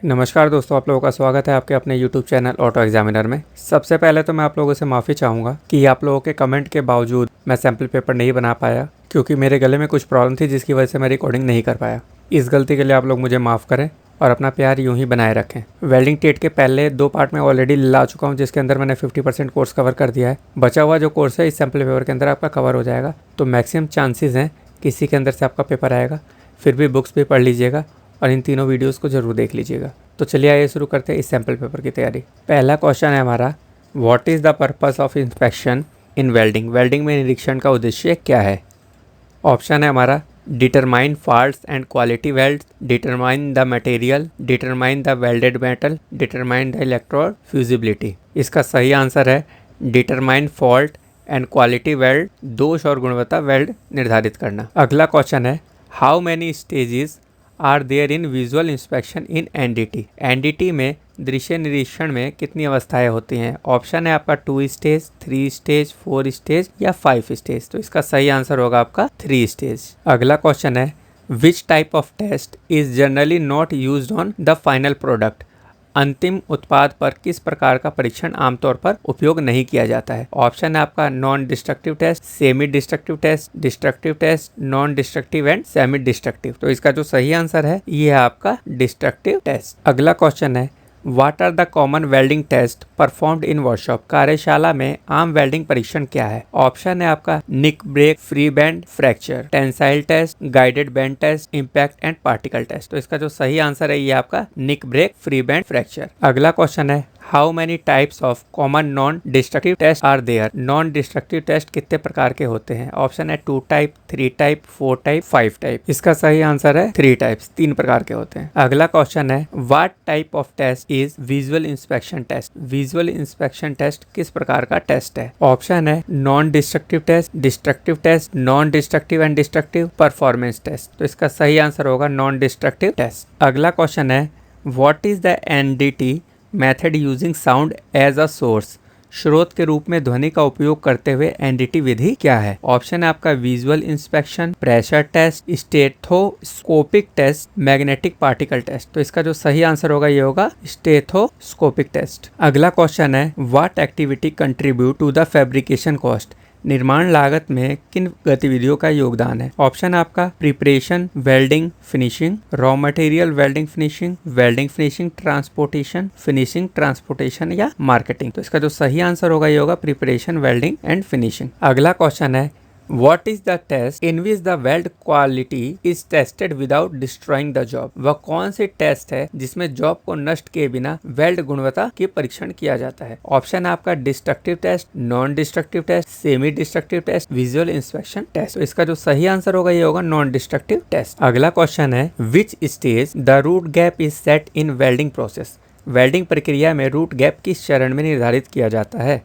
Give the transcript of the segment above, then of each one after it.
नमस्कार दोस्तों, आप लोगों का स्वागत है आपके अपने YouTube चैनल ऑटो एग्जामिनर में। सबसे पहले तो मैं आप लोगों से माफ़ी चाहूँगा कि आप लोगों के कमेंट के बावजूद मैं सैम्पल पेपर नहीं बना पाया, क्योंकि मेरे गले में कुछ प्रॉब्लम थी जिसकी वजह से मैं रिकॉर्डिंग नहीं कर पाया। इस गलती के लिए आप लोग मुझे माफ़ करें और अपना प्यार यूँ ही बनाए रखें। वेल्डिंग टेट के पहले 2 पार्ट में ऑलरेडी ला चुका हूँ, जिसके अंदर मैंने 50% कोर्स कवर कर दिया है। बचा हुआ जो कोर्स है इस सैम्पल पेपर के अंदर आपका कवर हो जाएगा, तो मैक्सिमम चांसेस हैं कि इसी के अंदर से आपका पेपर आएगा। फिर भी बुक्स भी पढ़ लीजिएगा और इन तीनों वीडियोस को ज़रूर देख लीजिएगा। तो चलिए आइए शुरू करते हैं इस सैम्पल पेपर की तैयारी। पहला क्वेश्चन है हमारा, what is the purpose of inspection in welding. Welding में निरीक्षण का उद्देश्य क्या है। ऑप्शन है हमारा, determine faults and quality weld, determine the material, determine the welded metal, determine the electrode fusibility. इसका सही आंसर है determine fault and quality weld, दोष और गुणवत्ता वेल्ड निर्धारित करना। अगला क्वेश्चन है, how many stages are there in visual inspection in NDT. NDT में दृश्य निरीक्षण में कितनी अवस्थाएं होती हैं। ऑप्शन है आपका 2 स्टेज, 3 स्टेज, 4 स्टेज या 5 स्टेज। तो इसका सही आंसर होगा आपका 3 स्टेज। अगला क्वेश्चन है, which type of test is generally not used on the final product. अंतिम उत्पाद पर किस प्रकार का परीक्षण आमतौर पर उपयोग नहीं किया जाता है। ऑप्शन है आपका non destructive test, semi destructive test, destructive test, non destructive and semi destructive. तो इसका जो सही आंसर है ये है आपका डिस्ट्रक्टिव टेस्ट। अगला क्वेश्चन है, what are the common welding test performed in workshop. कार्यशाला में आम वेल्डिंग परीक्षण क्या है। ऑप्शन है आपका nick break, free bend, fracture, tensile test, guided bend test, impact and particle test. तो इसका जो सही आंसर है ये आपका nick break, free bend, fracture. अगला क्वेश्चन है, how many types of common non destructive test are there. Non destructive test कितने प्रकार के होते हैं। ऑप्शन है 2 टाइप, 3 टाइप, 4 टाइप, 5 टाइप। इसका सही आंसर है 3 टाइप्स, 3 प्रकार के होते हैं। अगला क्वेश्चन है, what type of test is visual inspection test. Visual inspection test किस प्रकार का टेस्ट है। ऑप्शन है non destructive test, destructive test, non destructive and destructive, performance test. तो इसका सही आंसर होगा नॉन डिस्ट्रक्टिव टेस्ट। अगला क्वेश्चन है, what is the NDT method using sound as a source. स्रोत के रूप में ध्वनि का उपयोग करते हुए एनडीटी विधि क्या है। ऑप्शन है आपका visual inspection, pressure test, stethoscopic test, magnetic particle test. तो इसका जो सही आंसर होगा ये होगा स्टेथोस्कोपिक टेस्ट। अगला क्वेश्चन है, what activity contribute to the fabrication cost. निर्माण लागत में किन गतिविधियों का योगदान है। ऑप्शन है आपका preparation, welding, finishing, raw material welding finishing, transportation, finishing, transportation या मार्केटिंग। तो इसका जो सही आंसर होगा ये होगा प्रिपरेशन, वेल्डिंग एंड फिनिशिंग। अगला क्वेश्चन है, What is the test in which the weld quality is tested without destroying the job। वह कौन सी टेस्ट है जिसमें जॉब को नष्ट किए बिना वेल्ड गुणवत्ता के परीक्षण किया जाता है। ऑप्शन है आपका destructive test, non destructive test, semi destructive test, visual inspection test. तो इसका जो सही आंसर होगा ये होगा नॉन डिस्ट्रक्टिव टेस्ट। अगला क्वेश्चन है, which stage the root gap is set in welding process. Welding प्रक्रिया में रूट गैप किस चरण में निर्धारित किया जाता है।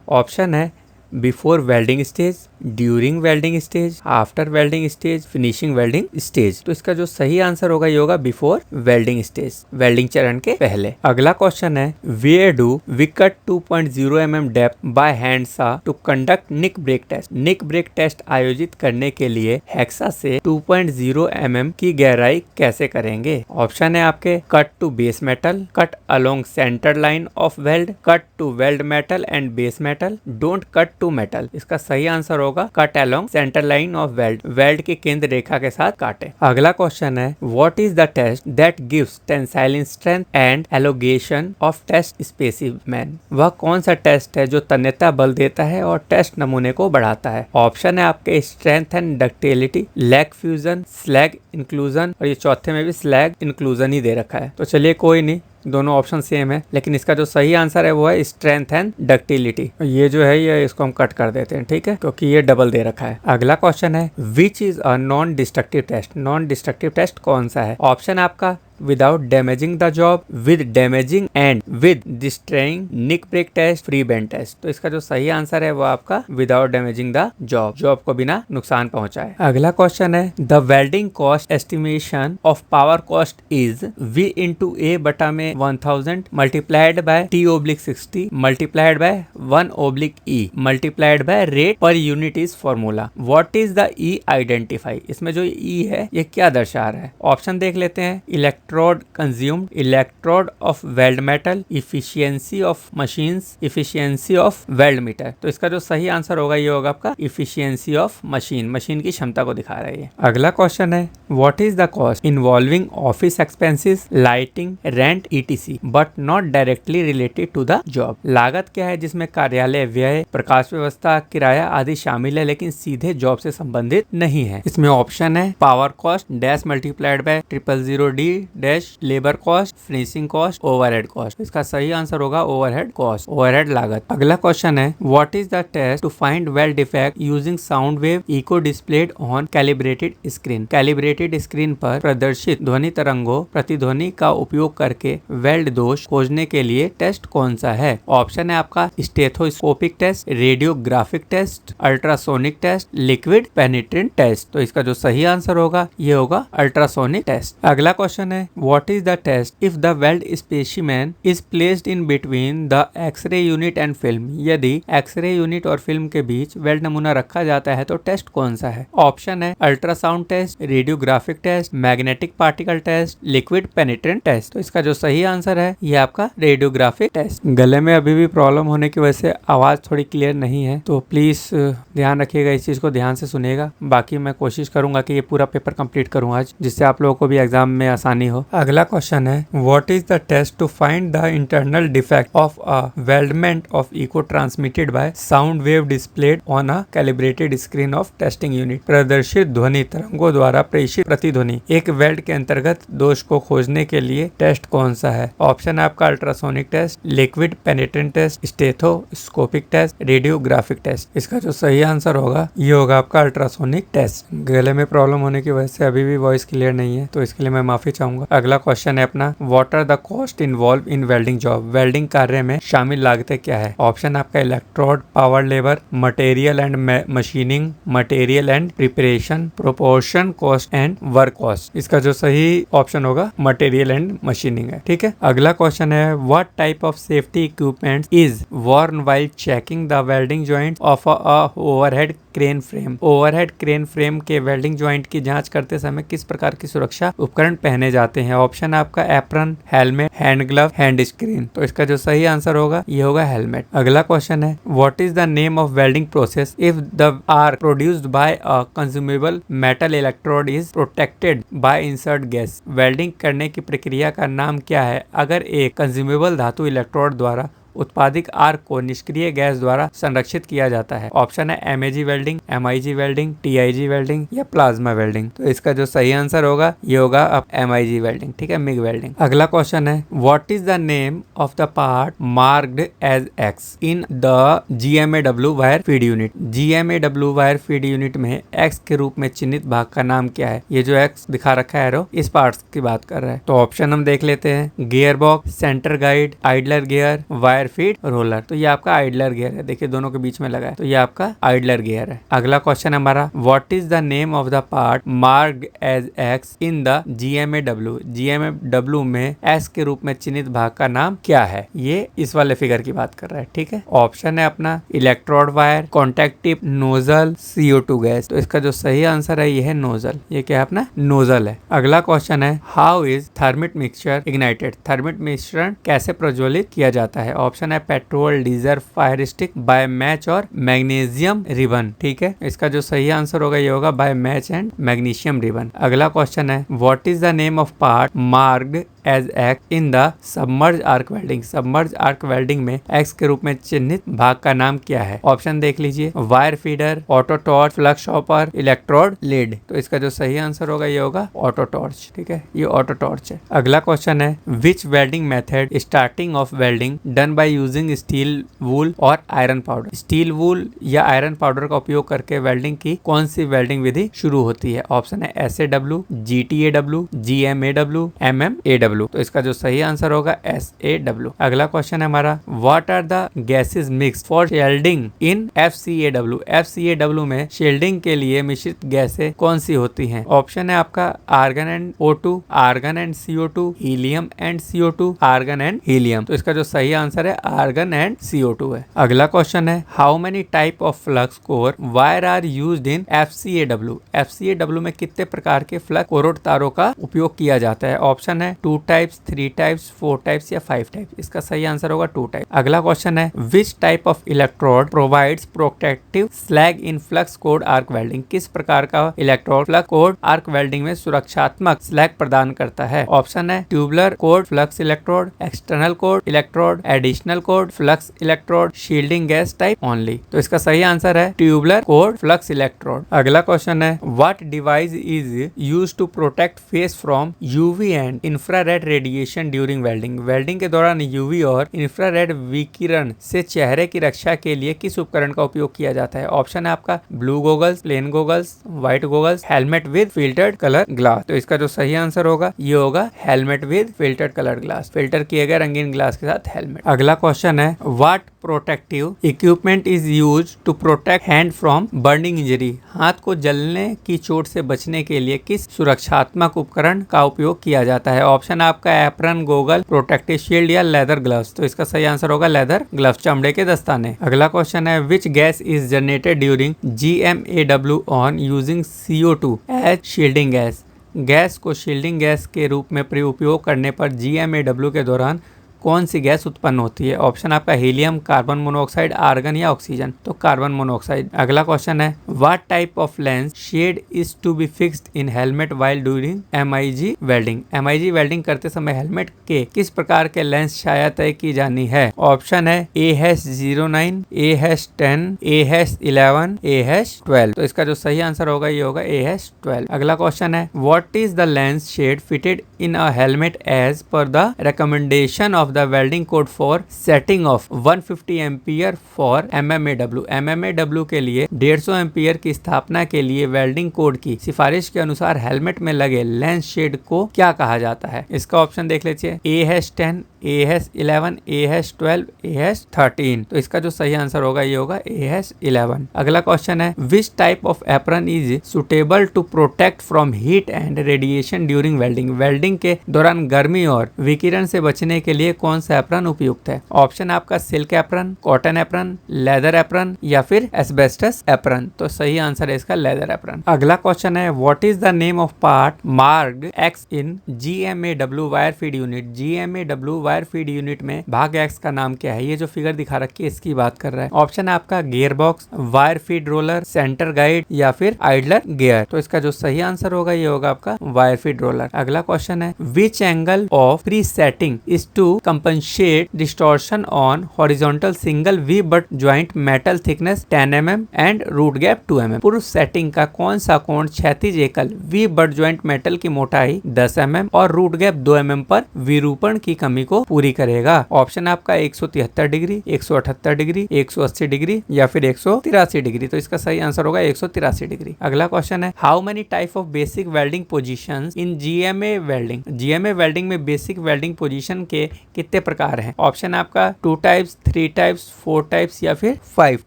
ऑप्शन है before welding stage, during welding stage, after welding stage, finishing welding stage. तो इसका जो सही आंसर होगा ये होगा बिफोर वेल्डिंग स्टेज, वेल्डिंग चरण के पहले। अगला क्वेश्चन है, where do we cut 2.0 mm depth by hand saw to conduct nick break test. Nick break test आयोजित करने के लिए हेक्सा से 2.0 mm की गहराई कैसे करेंगे। ऑप्शन है आपके cut to base metal, cut along centre line of weld, cut to weld metal and base metal, don't cut to metal. इसका सही आंसर होगा cut along centre line of weld, weld की केंद्र रेखा के साथ काटे। अगला क्वेश्चन है, what is the test that gives tensile strength and elongation of test specimen. वह कौन सा टेस्ट है जो तन्यता बल देता है और टेस्ट नमूने को बढ़ाता है। ऑप्शन है आपके strength and ductility, lag fusion, slag inclusion, और ये चौथे में भी स्लैग इंक्लूजन ही दे रखा है। तो चलिए कोई नहीं, दोनों ऑप्शन सेम है, लेकिन इसका जो सही आंसर है वो है स्ट्रेंथ एंड डक्टिलिटी। ये जो है ये इसको हम कट कर देते हैं, ठीक है, क्योंकि ये डबल दे रखा है। अगला क्वेश्चन है, which is a non destructive test. Non destructive test कौन सा है। ऑप्शन है आपका without damaging the job, with damaging and with destroying, nick break test, free bend test. तो इसका जो सही आंसर है वो आपका without damaging the job, job को बिना नुकसान पहुंचाए। अगला क्वेश्चन है, the welding cost estimation of power cost is V into A बटा में 1000 multiplied bye T/60 multiplied by 1/E multiplied by rate per unit is formula. What is the E identify. इसमें जो E है ये क्या दर्शा रहा है। ऑप्शन देख लेते हैं, electro electrode consumed, electrode of weld metal, efficiency of machines, efficiency of weld meter. तो इसका जो सही आंसर होगा ये होगा आपका इफिशियंसी ऑफ मशीन, मशीन की क्षमता को दिखा रही है। अगला क्वेश्चन है what is the cost involving office expenses, lighting, rent ETC but not directly related to the job. लागत क्या है जिसमें कार्यालय व्यय, प्रकाश व्यवस्था, किराया आदि शामिल है लेकिन सीधे जॉब से संबंधित नहीं है। इसमें ऑप्शन है power cost dash multiplied by 000D dash labour cost, finishing cost, overhead cost. इसका सही आंसर होगा ओवरहेड कॉस्ट, ओवरहेड लागत। अगला क्वेश्चन है what is the test to find weld defect using sound wave echo displayed on calibrated screen. Calibrated screen पर प्रदर्शित ध्वनि तरंगों प्रतिध्वनि का उपयोग करके वेल्ड दोष खोजने के लिए टेस्ट कौन सा है। ऑप्शन है आपका stethoscopic test, radiographic test, ultrasonic test, liquid penetrant test. तो इसका जो सही आंसर होगा ये होगा अल्ट्रासोनिक टेस्ट। अगला क्वेश्चन है what is the test if the weld specimen is placed in between the X-ray unit and film. यदि एक्सरे यूनिट और फिल्म के बीच वेल्ड नमूना रखा जाता है तो टेस्ट कौन सा है। ऑप्शन है ultrasound test, radiographic test, magnetic particle test, liquid penetrant test. तो इसका जो सही आंसर है ये आपका रेडियोग्राफिक टेस्ट। गले में अभी भी प्रॉब्लम होने की वजह से आवाज थोड़ी क्लियर नहीं है तो प्लीज ध्यान रखिएगा, इस चीज को ध्यान से सुनिएगा। बाकी मैं कोशिश करूंगा कि ये पूरा पेपर कंप्लीट करूं आज, जिससे आप लोगों को भी एग्जाम में आसानी हो। अगला क्वेश्चन है what is the test to find the internal defect of a weldment of echo transmitted by sound wave displayed on a calibrated screen of testing unit. प्रदर्शित ध्वनि तरंगों द्वारा प्रेषित प्रतिध्वनि एक वेल्ड के अंतर्गत दोष को खोजने के लिए टेस्ट कौन सा है। ऑप्शन है आपका ultrasonic test, liquid penetrant test, stethoscopic test, radiographic test. इसका जो सही आंसर होगा ये होगा आपका अल्ट्रासोनिक टेस्ट। गले में प्रॉब्लम होने की वजह से अभी भी वॉइस क्लियर नहीं है तो इसके लिए मैं माफी चाहूंगा। अगला क्वेश्चन है अपना what are the cost involve in welding job. Welding कार्य में शामिल लागतें क्या है। ऑप्शन आपका electrode, power labour, material and machining, material and preparation, proportion cost and work cost. इसका जो सही ऑप्शन होगा मटेरियल एंड मशीनिंग है। ठीक है। अगला क्वेश्चन है what type of safety equipment is worn while checking the welding joint of a overhead crane frame. Overhead crane frame के वेल्डिंग जॉइंट की जांच करते समय किस प्रकार की सुरक्षा उपकरण पहने जाते हैं। ऑप्शन है आपका apron, helmet, hand glove, hand screen. तो इसका जो सही आंसर होगा ये होगा हेलमेट। अगला क्वेश्चन है what is the name of welding process if the are produced by a consumable metal electrode is protected by insert gas. Welding करने की प्रक्रिया का नाम क्या है अगर एक कंज्यूमेबल धातु इलेक्ट्रोड द्वारा उत्पादित आर्क को निष्क्रिय गैस द्वारा संरक्षित किया जाता है। ऑप्शन है MAG welding, MIG welding, TIG welding या प्लाज्मा वेल्डिंग। तो इसका जो सही आंसर होगा ये होगा अब एमआईजी वेल्डिंग। ठीक है, मिग वेल्डिंग। अगला क्वेश्चन है what is the name of the part marked as X in the GMAW wire feed unit. GMAW wire feed unit में एक्स के रूप में चिन्हित भाग का नाम क्या है। ये जो एक्स दिखा रखा है एरो इस पार्ट की बात कर रहा है। तो ऑप्शन हम देख लेते हैं gear box, centre guide, idler gear, wire feed, roller. तो ये आपका आइडलर गियर है, देखिए दोनों के बीच में लगा है तो ये आपका आइडलर गियर है। अगला क्वेश्चन हमारा what is the name of the part marked as X in the GMAW. GMAW में एक्स के रूप में चिन्हित भाग का नाम क्या है। ये इस वाले फिगर की बात कर रहा है। ठीक है, ऑप्शन है अपना electrode wire, contact tip, nozzle, CO2 gas. तो इसका जो सही आंसर है ये है नोजल। ये क्या है अपना नोजल है। अगला क्वेश्चन है how is thermit mixture ignited. Thermit मिश्रण कैसे प्रज्वलित किया जाता है। ऑप्शन है petrol, diesel, fire stick, by match और मैग्नीशियम रिबन। ठीक है, इसका जो सही आंसर होगा ये होगा by match and magnesium ribbon. अगला क्वेश्चन है what is the name of part marked as X in the submerge arc welding. Submerge arc welding में एक्स के रूप में चिन्हित भाग का नाम क्या है। ऑप्शन देख लीजिए wire feeder, auto torch, flux shopper, electrode lead. तो इसका जो सही आंसर होगा ये होगा ऑटो टॉर्च। ठीक है, ये ऑटो टॉर्च है। अगला क्वेश्चन है which welding method starting of welding done by using steel wool और आयरन पाउडर। स्टील वूल या आयरन पाउडर का उपयोग करके वेल्डिंग की कौन सी वेल्डिंग विधि शुरू होती है। ऑप्शन है SAW, GTAW, GMAW, MMAW। SAW। तो इसका जो सही आंसर होगा SAW। अगला क्वेश्चन है हमारा, what are the gases mix for shielding in FCAW। FCAW में शेल्डिंग के लिए मिश्रित गैसें कौन सी होती हैं? ऑप्शन है आपका argon and O2, argon and CO2, helium and CO2, argon and helium. तो इसका जो सही आंसर है आर्गन एंड CO2 है। अगला क्वेश्चन है, how many type of flux core wire are used in FCAW। FCAW में कितने प्रकार के फ्लक्स कोर तारों का उपयोग किया जाता है? ऑप्शन है 2 टाइप्स, 3 टाइप्स, 4 टाइप्स या 5 टाइप्स। इसका सही आंसर होगा 2 टाइप। अगला क्वेश्चन है, which type of electrode provides protective slag in flux cored arc welding. किस प्रकार का electrode flux cored arc welding में सुरक्षात्मक स्लैग प्रदान करता है? ऑप्शन है tubular cored flux electrode, external cored electrode, additional cored flux electrode, shielding gas type only. तो इसका सही आंसर है ट्यूबुलर कोड फ्लक्स इलेक्ट्रोड। अगला क्वेश्चन है, what device is used to protect face from UV and infrared radiation during welding. Welding के दौरान UV और infrared विकिरण से चेहरे की रक्षा के लिए किस उपकरण का उपयोग किया जाता है? ऑप्शन है आपका blue goggles, plain goggles, white goggles, helmet with filtered colour glass. तो इसका जो सही आंसर होगा ये होगा helmet with filtered colour glass, filter किए गए रंगीन ग्लास के साथ हेलमेट। अगला क्वेश्चन है, what protective equipment is used to protect hand from burning injury. हाथ को जलने की चोट से बचने के लिए किस सुरक्षात्मक उपकरण का उपयोग किया जाता है? ऑप्शन आपका एप्रन, गोगल, प्रोटेक्टिव शील्ड या लेदर ग्लव्स। तो इसका सही आंसर होगा लेदर ग्लव्स, चमड़े के दस्ताने। अगला क्वेश्चन है, which gas is generated during GMAW on using CO2 as shielding gas. Gas को शील्डिंग गैस के रूप में उपयोग करने पर GMAW के दौरान कौन सी गैस उत्पन्न होती है? ऑप्शन आपका हीलियम, कार्बन मोनोऑक्साइड, आर्गन या ऑक्सीजन। तो कार्बन मोनोऑक्साइड। अगला क्वेश्चन है, what type of lens shade is to be fixed in helmet while during MIG welding. MIG welding करते समय हेलमेट के किस प्रकार के लेंस छाया तय की जानी है? ऑप्शन है AH09, AH10, AH11, AH12। तो इसका जो सही आंसर होगा ये होगा AH12। अगला क्वेश्चन है, what is the lens shade fitted in a helmet as per the recommendation of the welding code for setting of 150 ampere for MMAW। MMAW के लिए 150 एम्पियर की स्थापना के लिए वेल्डिंग कोड की सिफारिश के अनुसार हेलमेट में लगे लेंस शेड को क्या कहा जाता है? इसका ऑप्शन देख लीजिए, AH10, AH11, AH12, AH13। तो इसका जो सही आंसर होगा ये होगा AH11। अगला क्वेश्चन है, which type of apron is suitable to protect from heat and radiation during welding. Welding के दौरान गर्मी और विकिरण से बचने के लिए कौन सा एप्रन उपयुक्त है? ऑप्शन आपका silk apron, cotton apron, leather apron या फिर एस्बेस्टस एप्रन। तो सही आंसर है इसका लेदर एप्रन। अगला क्वेश्चन है, what is the name of part marked X in GMAW wire feed unit. GMAW wire feed unit में भाग X का नाम क्या है? ये जो फिगर दिखा रखी है इसकी बात कर रहा है। ऑप्शन है आपका gear box, wire feed roller, centre guide या फिर आइडलर गियर। तो इसका जो सही आंसर होगा ये होगा आपका वायर फीड रोलर। अगला क्वेश्चन है, which angle of pre setting is to compensate distortion on horizontal single V butt joint metal thickness 10 mm and root gap 2 mm। पूर्व सेटिंग का कौन सा कोण क्षैतिज एकल V butt joint metal की मोटाई 10 mm और रूट गैप 2 mm पर विरूपण की कमी को पूरी करेगा? ऑप्शन आपका 173 डिग्री, 178 डिग्री, 180 डिग्री या फिर 183 डिग्री। तो इसका सही आंसर होगा 183 डिग्री। अगला क्वेश्चन है, how many type of basic welding positions in GMA welding. GMA welding में बेसिक वेल्डिंग पोजीशन के कितने प्रकार हैं? ऑप्शन आपका 2 टाइप्स, 3 टाइप्स, 4 टाइप्स या फिर 5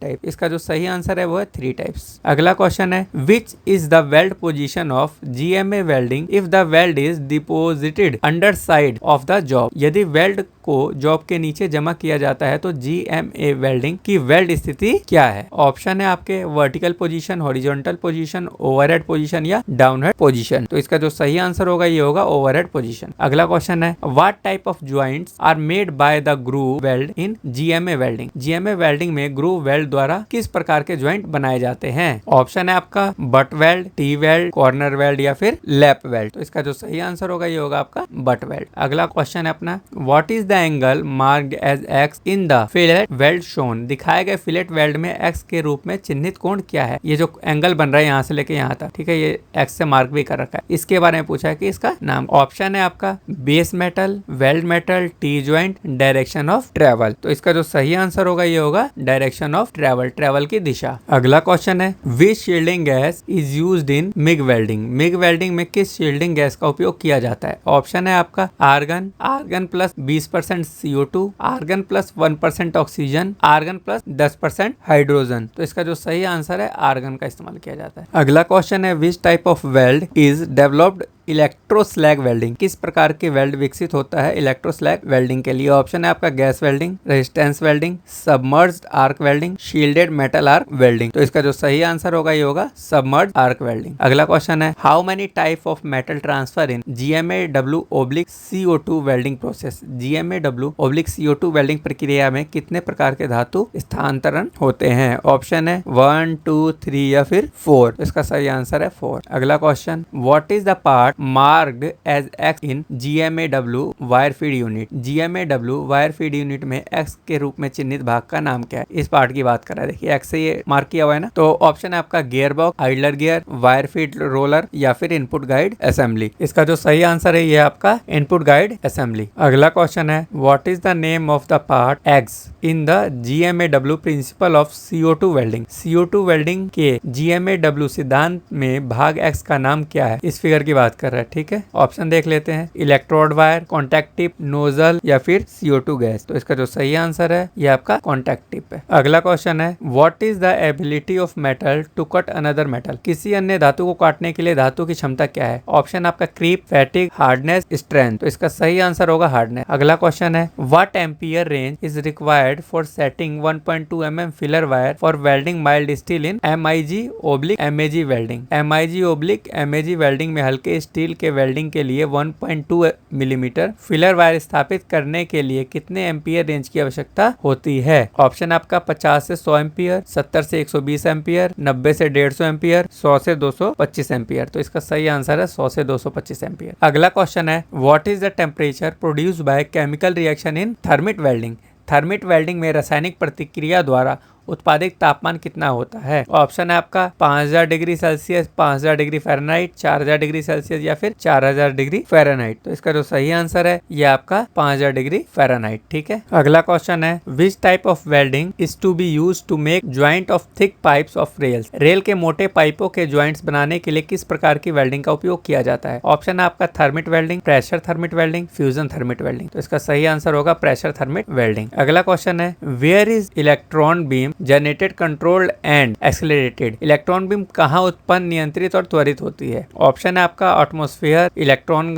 टाइप। इसका जो सही आंसर है वो है 3 टाइप्स। अगला क्वेश्चन है, which is the weld position of GMA welding if the weld is deposited under side of the job. यदि वेल्ड को जॉब के नीचे जमा किया जाता है तो GMA वेल्डिंग की वेल्ड स्थिति क्या है? ऑप्शन है आपके vertical position, horizontal position, overhead position या डाउनहेड पोजीशन। तो इसका जो सही आंसर होगा ये होगा ओवरहेड पोजीशन। अगला क्वेश्चन है, what type of joints are made by the groove weld in GMA welding. GMA welding में ग्रूव वेल्ड द्वारा किस प्रकार के ज्वाइंट बनाए जाते हैं? ऑप्शन है आपका butt weld, T weld, corner weld या फिर लैप वेल्ड। तो इसका जो सही आंसर होगा ये होगा आपका बट वेल्ड। अगला क्वेश्चन है अपना, what is the angle marked as X in the fillet weld shown. दिखाए गए फिलेट वेल्ड में एक्स के रूप में चिन्हित कोण क्या है। ये जो एंगल बन रहा है यहाँ से लेके यहाँ तक, ठीक है, ये एक्स से मार्क भी कर रखा है। इसके बारे में पूछा है कि इसका नाम। ऑप्शन है आपका base metal, weld metal, T joint, direction of travel. तो इसका जो सही आंसर होगा ये होगा डायरेक्शन ऑफ ट्रेवल, ट्रेवल की दिशा। अगला क्वेश्चन है which shielding gas is used in MIG welding. MIG welding में किस शील्डिंग गैस का उपयोग किया जाता है। ऑप्शन है आपका argon, argon plus 20% CO2, argon plus 1% oxygen, argon plus 10% hydrogen. तो इसका जो सही आंसर है आर्गन का इस्तेमाल किया जाता है। अगला क्वेश्चन है which type of weld is developed electroslag welding. किस प्रकार के वेल्ड विकसित होता है इलेक्ट्रोस्लैग वेल्डिंग के लिए। ऑप्शन है आपका gas welding, resistance welding, submerged arc welding, shielded metal arc welding. तो इसका जो सही आंसर होगा ये होगा सबमर्ज्ड आर्क वेल्डिंग। अगला क्वेश्चन है how many type of metal transfer in GMAW/CO2 welding process. GMAW/CO2 welding प्रक्रिया में कितने प्रकार के धातु स्थानांतरण होते हैं। ऑप्शन है 1, 2, 3 या फिर 4। इसका सही आंसर है 4। अगला question what is the part marked as X in GMAW wire feed unit. GMAW wire feed unit में एक्स के रूप में चिन्हित भाग का नाम क्या है। इस पार्ट की बात कर रहा है, देखिए एक्स से ये मार्क किया हुआ है ना। तो ऑप्शन है आपका gear box, idler gear, wire feed roller या फिर इनपुट गाइड असेंबली। इसका जो सही आंसर है ये आपका इनपुट गाइड असेंबली। अगला क्वेश्चन है what is the name of the part x in the GMAW principle of CO2 welding. CO2 welding के GMAW सिद्धांत में भाग एक्स का नाम क्या है। इस फिगर की बात कर रहा है, ठीक है। ऑप्शन देख लेते हैं electrode wire, contact tip, nozzle या फिर CO2 गैस। तो इसका जो सही आंसर है ये आपका कॉन्टैक्ट टिप है। अगला क्वेश्चन है what is the ability of metal to cut another metal. किसी अन्य धातु को काटने के लिए धातु की क्षमता क्या है। ऑप्शन आपका क्रीप, फैटिग, हार्डनेस, स्ट्रेंथ। तो इसका सही आंसर होगा हार्डनेस। अगला क्वेश्चन है what ampere range is required for setting 1.2 mm filler wire for welding mild steel in MIG/MAG welding. MIG/MAG welding में हल्के स्टील के वेल्डिंग के लिए 1.2 मिलीमीटर फिलर वायर स्थापित करने के लिए कितने एम्पियर रेंज की आवश्यकता होती है। ऑप्शन आपका 50 से 100 एम्पियर, 70 से 120 एम्पियर, 90 से 150 एम्पियर, 100 से 225 एम्पियर। तो इसका सही आंसर है 100 से 225 एम्पियर। अगला क्वेश्चन है what is the temperature produced by chemical reaction in thermit welding. Thermit welding में रासायनिक प्रतिक्रिया द्वारा उत्पादित तापमान कितना होता है। ऑप्शन है आपका 5000 degree Celsius, 5000 degree Fahrenheit, 4000 degree Celsius या फिर 4000 डिग्री फ़ारेनहाइट। तो इसका जो सही आंसर है ये आपका 5000 डिग्री फ़ारेनहाइट, ठीक है। अगला क्वेश्चन है which type of welding is to be use to make joint of thick pipes of rails. Rail के मोटे पाइपों के ज्वाइंट्स बनाने के लिए किस प्रकार की वेल्डिंग का उपयोग किया जाता है। ऑप्शन है आपका thermit welding, pressure thermit welding, fusion thermit welding. तो इसका सही आंसर होगा प्रेशर थर्मिट वेल्डिंग। अगला क्वेश्चन है where is electron beam generated, controlled and accelerated. Electron beam कहाँ उत्पन्न, नियंत्रित और त्वरित होती है। ऑप्शन है आपका एटमॉस्फेयर, इलेक्ट्रॉन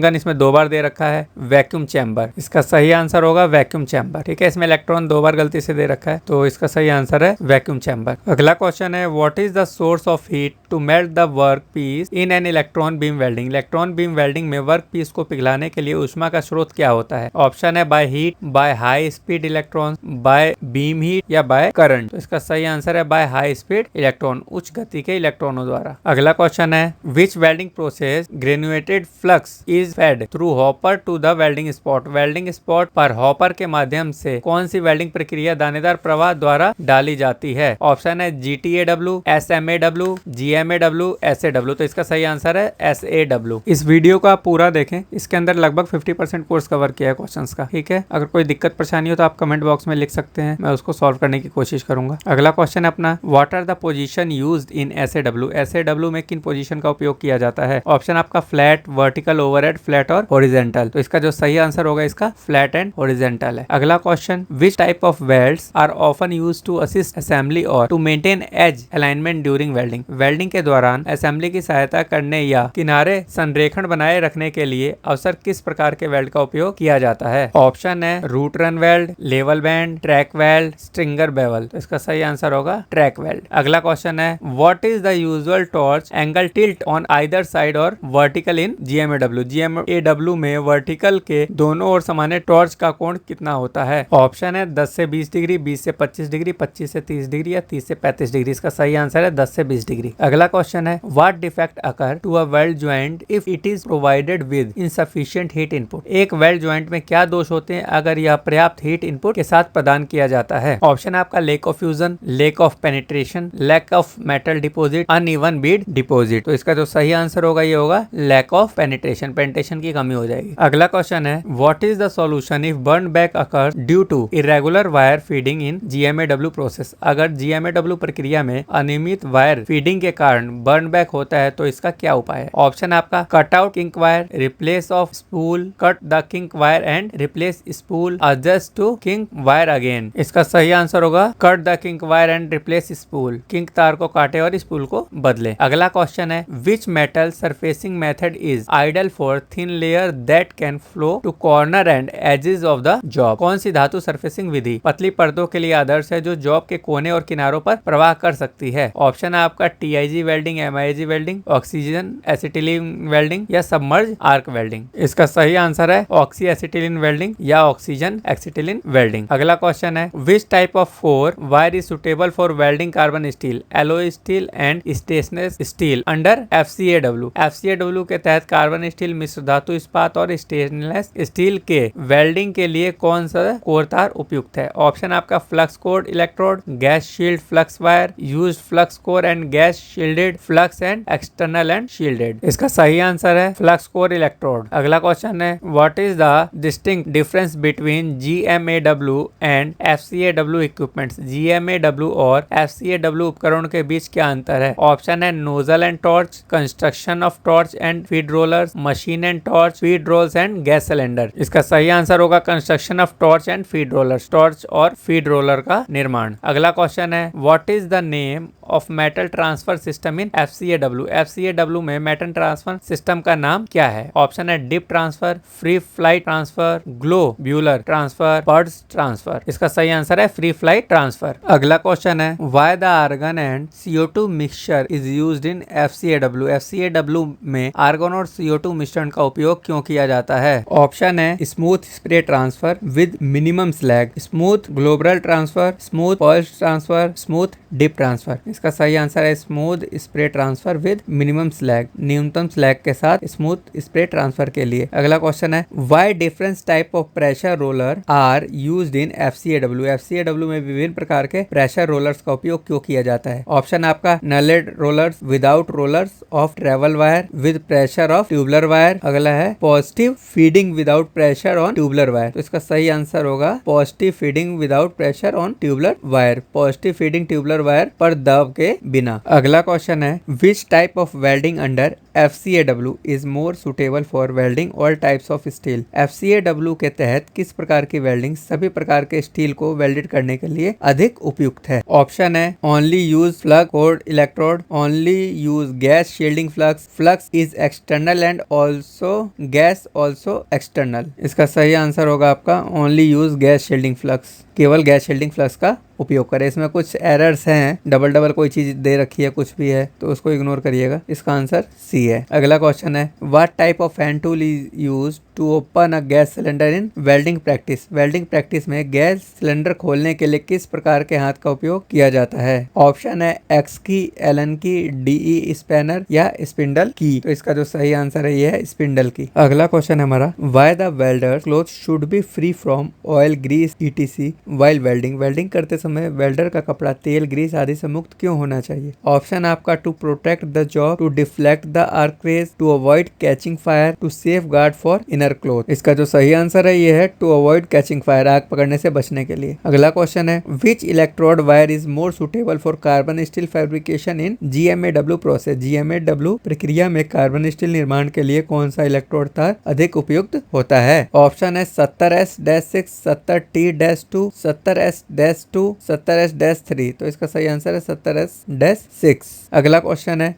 गन इसमें 2 बार दे रखा है, वैक्यूम चैम्बर। इसका सही आंसर होगा वैक्यूम चैम्बर, ठीक है। इसमें इलेक्ट्रॉन 2 बार गलती से दे रखा है, तो इसका सही आंसर है वैक्यूम चैम्बर। अगला क्वेश्चन है what is the source of heat to melt the work piece in an electron beam welding. Electron beam welding में वर्क पीस को पिघलाने के लिए ऊष्मा का स्रोत क्या होता है। ऑप्शन है by heat, by high speed electron, by beam heat या बाय करंट। तो इसका सही आंसर है बाय हाई स्पीड इलेक्ट्रॉन, उच्च गति के इलेक्ट्रॉनों द्वारा। अगला क्वेश्चन है which welding process granulated flux is fed through hopper to the welding spot. Welding spot पर हॉपर के माध्यम से कौन सी वेल्डिंग प्रक्रिया दानेदार प्रवाह द्वारा डाली जाती है। ऑप्शन है GTAW, SMAW, GMAW, SAW। तो इसका सही आंसर है SAW। इस वीडियो को आप पूरा देखें, इसके अंदर लगभग 50% कोर्स कवर किया है क्वेश्चंस का, ठीक है। अगर कोई दिक्कत परेशानी हो तो आप कमेंट बॉक्स में लिख सकते हैं, मैं उसको सॉल्व करने की कोशिश करूंगा। अगला क्वेश्चन है अपना what are the position used in SAW। SAW में किन पोजीशन का उपयोग किया जाता है। ऑप्शन आपका फ्लैट, वर्टिकल, ओवरहेड, फ्लैट और हॉरिजॉन्टल। तो इसका जो सही आंसर होगा इसका फ्लैट एंड हॉरिजॉन्टल है। अगला question which type of welds are often used to assist assembly और to maintain edge alignment during welding. Welding के दौरान असेंबली की सहायता करने या किनारे संरेखण बनाए रखने के लिए अवसर किस प्रकार के वेल्ड का उपयोग किया जाता है। ऑप्शन है root run weld, level band, track weld, stringer bevel. तो इसका सही आंसर होगा ट्रैक वेल्ड। अगला क्वेश्चन है what is the usual torch angle tilt on either side or vertical in GMAW। GMAW में वर्टिकल के दोनों ओर समान टॉर्च का कोण कितना होता है। ऑप्शन है 10 से 20 डिग्री, 20 से 25 डिग्री, 25 से 30 डिग्री या 30 से 35 डिग्री। इसका सही आंसर है 10 से 20 डिग्री। अगला अगला क्वेश्चन है what defect occur to a weld joint if it is provided with insufficient heat input. एक वेल्ड ज्वाइंट में क्या दोष होते हैं अगर यह पर्याप्त हीट इनपुट के साथ प्रदान किया जाता है। ऑप्शन है आपका lack of fusion, lack of penetration, lack of metal deposit, uneven bead deposit. तो इसका जो सही आंसर होगा ये होगा लैक ऑफ पेनिट्रेशन, पेनिट्रेशन की कमी हो जाएगी। अगला क्वेश्चन है what is the solution if burn back occurs due to irregular wire feeding in GMAW process. अगर GMAW प्रक्रिया में अनियमित वायर फीडिंग के कारण बर्न बैक होता है तो इसका क्या उपाय है। ऑप्शन है आपका cut out kink wire, replace of spool, cut the kink wire and replace spool, adjust to kink wire again. इसका सही आंसर होगा cut the kink wire and replace spool, kink तार को काटे और स्पूल को बदले। अगला क्वेश्चन है which metal surfacing method is ideal for thin layer that can flow to corner and edges of the job. कौन सी धातु सरफेसिंग विधि पतली परतों के लिए आदर्श है जो जॉब के कोने और किनारों पर प्रवाह कर सकती है। ऑप्शन है आपका TIG welding, MIG welding, oxygen acetylene welding या सबमर्ज आर्क वेल्डिंग। इसका सही आंसर है ऑक्सी एसिटिलीन वेल्डिंग या ऑक्सीजन एसिटिलीन वेल्डिंग। अगला क्वेश्चन है which type of core wire is suitable for welding carbon steel, alloy steel and stainless steel under FCAW। FCAW के तहत carbon steel, मिश्र धातु इस्पात और स्टेनलेस स्टील के वेल्डिंग के लिए कौन सा कोर तार उपयुक्त है। ऑप्शन आपका flux core electrode, gas shield flux wire, used flux core and gas shielded flux and external and shielded. इसका सही आंसर है फ्लक्स कोर इलेक्ट्रोड। अगला क्वेश्चन है what is the distinct difference between GMAW and FCAW equipments. GMAW और FCAW उपकरणों के बीच क्या अंतर है। ऑप्शन है nozzle and torch, construction of torch and feed rollers, machine and torch, feed rolls and gas cylinder. इसका सही आंसर होगा construction of torch and feed rollers, torch और फीड रोलर का निर्माण। अगला क्वेश्चन है what is the name of metal transfer system in FCAW। FCAW में metal transfer system का नाम क्या है। ऑप्शन है dip transfer, free flight transfer, globular transfer, pulse transfer. इसका सही आंसर है फ्री फ्लाइट ट्रांसफर। अगला क्वेश्चन है why the argon and CO2 mixture is used in FCAW। FCAW में आर्गन और CO2 मिश्रण का उपयोग क्यों किया जाता है। ऑप्शन है smooth spray transfer with minimum slag, smooth global transfer, smooth pulse transfer, smooth dip transfer. इसका सही आंसर है smooth spray transfer with minimum slag, न्यूनतम स्लैग के साथ स्मूथ स्प्रे ट्रांसफर के लिए। अगला क्वेश्चन है why different type of pressure roller are used in FCAW। FCAW में विभिन्न प्रकार के प्रेशर रोलर्स का उपयोग क्यों किया जाता है। ऑप्शन आपका knurled rollers, without rollers, of travel wire, with pressure of tubular wire. अगला है positive feeding without pressure on tubular wire. तो इसका सही आंसर होगा positive feeding without pressure on tubular wire, positive feeding tubular wire पर दबाव के बिना। अगला क्वेश्चन है which type of welding under FCAW is more suitable for welding all types of steel. FCAW के तहत किस प्रकार की वेल्डिंग सभी प्रकार के स्टील को वेल्डेड करने के लिए अधिक उपयुक्त है। ऑप्शन है only use flux core electrode, only use gas shielding flux, flux is external and also gas also external. इसका सही आंसर होगा आपका only use gas shielding flux, केवल गैस शील्डिंग फ्लक्स का उपयोग करें। इसमें कुछ एरर्स हैं, डबल कोई चीज दे रखी है, कुछ भी है तो उसको इग्नोर करिएगा। इसका आंसर सी है। अगला क्वेश्चन है what type of hand tool is used to open a gas cylinder in welding practice. Welding practice में गैस सिलेंडर खोलने के लिए किस प्रकार के हाथ का उपयोग किया जाता है। ऑप्शन है X की, Allen की, DE स्पैनर या स्पिंडल की। तो इसका जो सही आंसर है ये है स्पिंडल की। अगला क्वेश्चन है हमारा why the welder cloth should be free from oil, grease, ETC while welding. वेल्डिंग करते समय वेल्डर का कपड़ा तेल, ग्रीस आदि से मुक्त क्यों होना चाहिए। ऑप्शन आपका to protect the job, to deflect the arc rays, to avoid catching fire, to safeguard for inner cloth. इसका जो सही आंसर है ये है टू अवॉइड कैचिंग फायर, आग पकड़ने से बचने के लिए। अगला क्वेश्चन है which electrode wire is more suitable for carbon steel fabrication in GMAW process. GMAW प्रक्रिया में कार्बन स्टील निर्माण के लिए कौन सा इलेक्ट्रोड तार अधिक उपयुक्त होता है। ऑप्शन है 70S-6, 70T-2, 70S-2, 70S-3। तो इसका सही आंसर है 70S-6। अगला क्वेश्चन है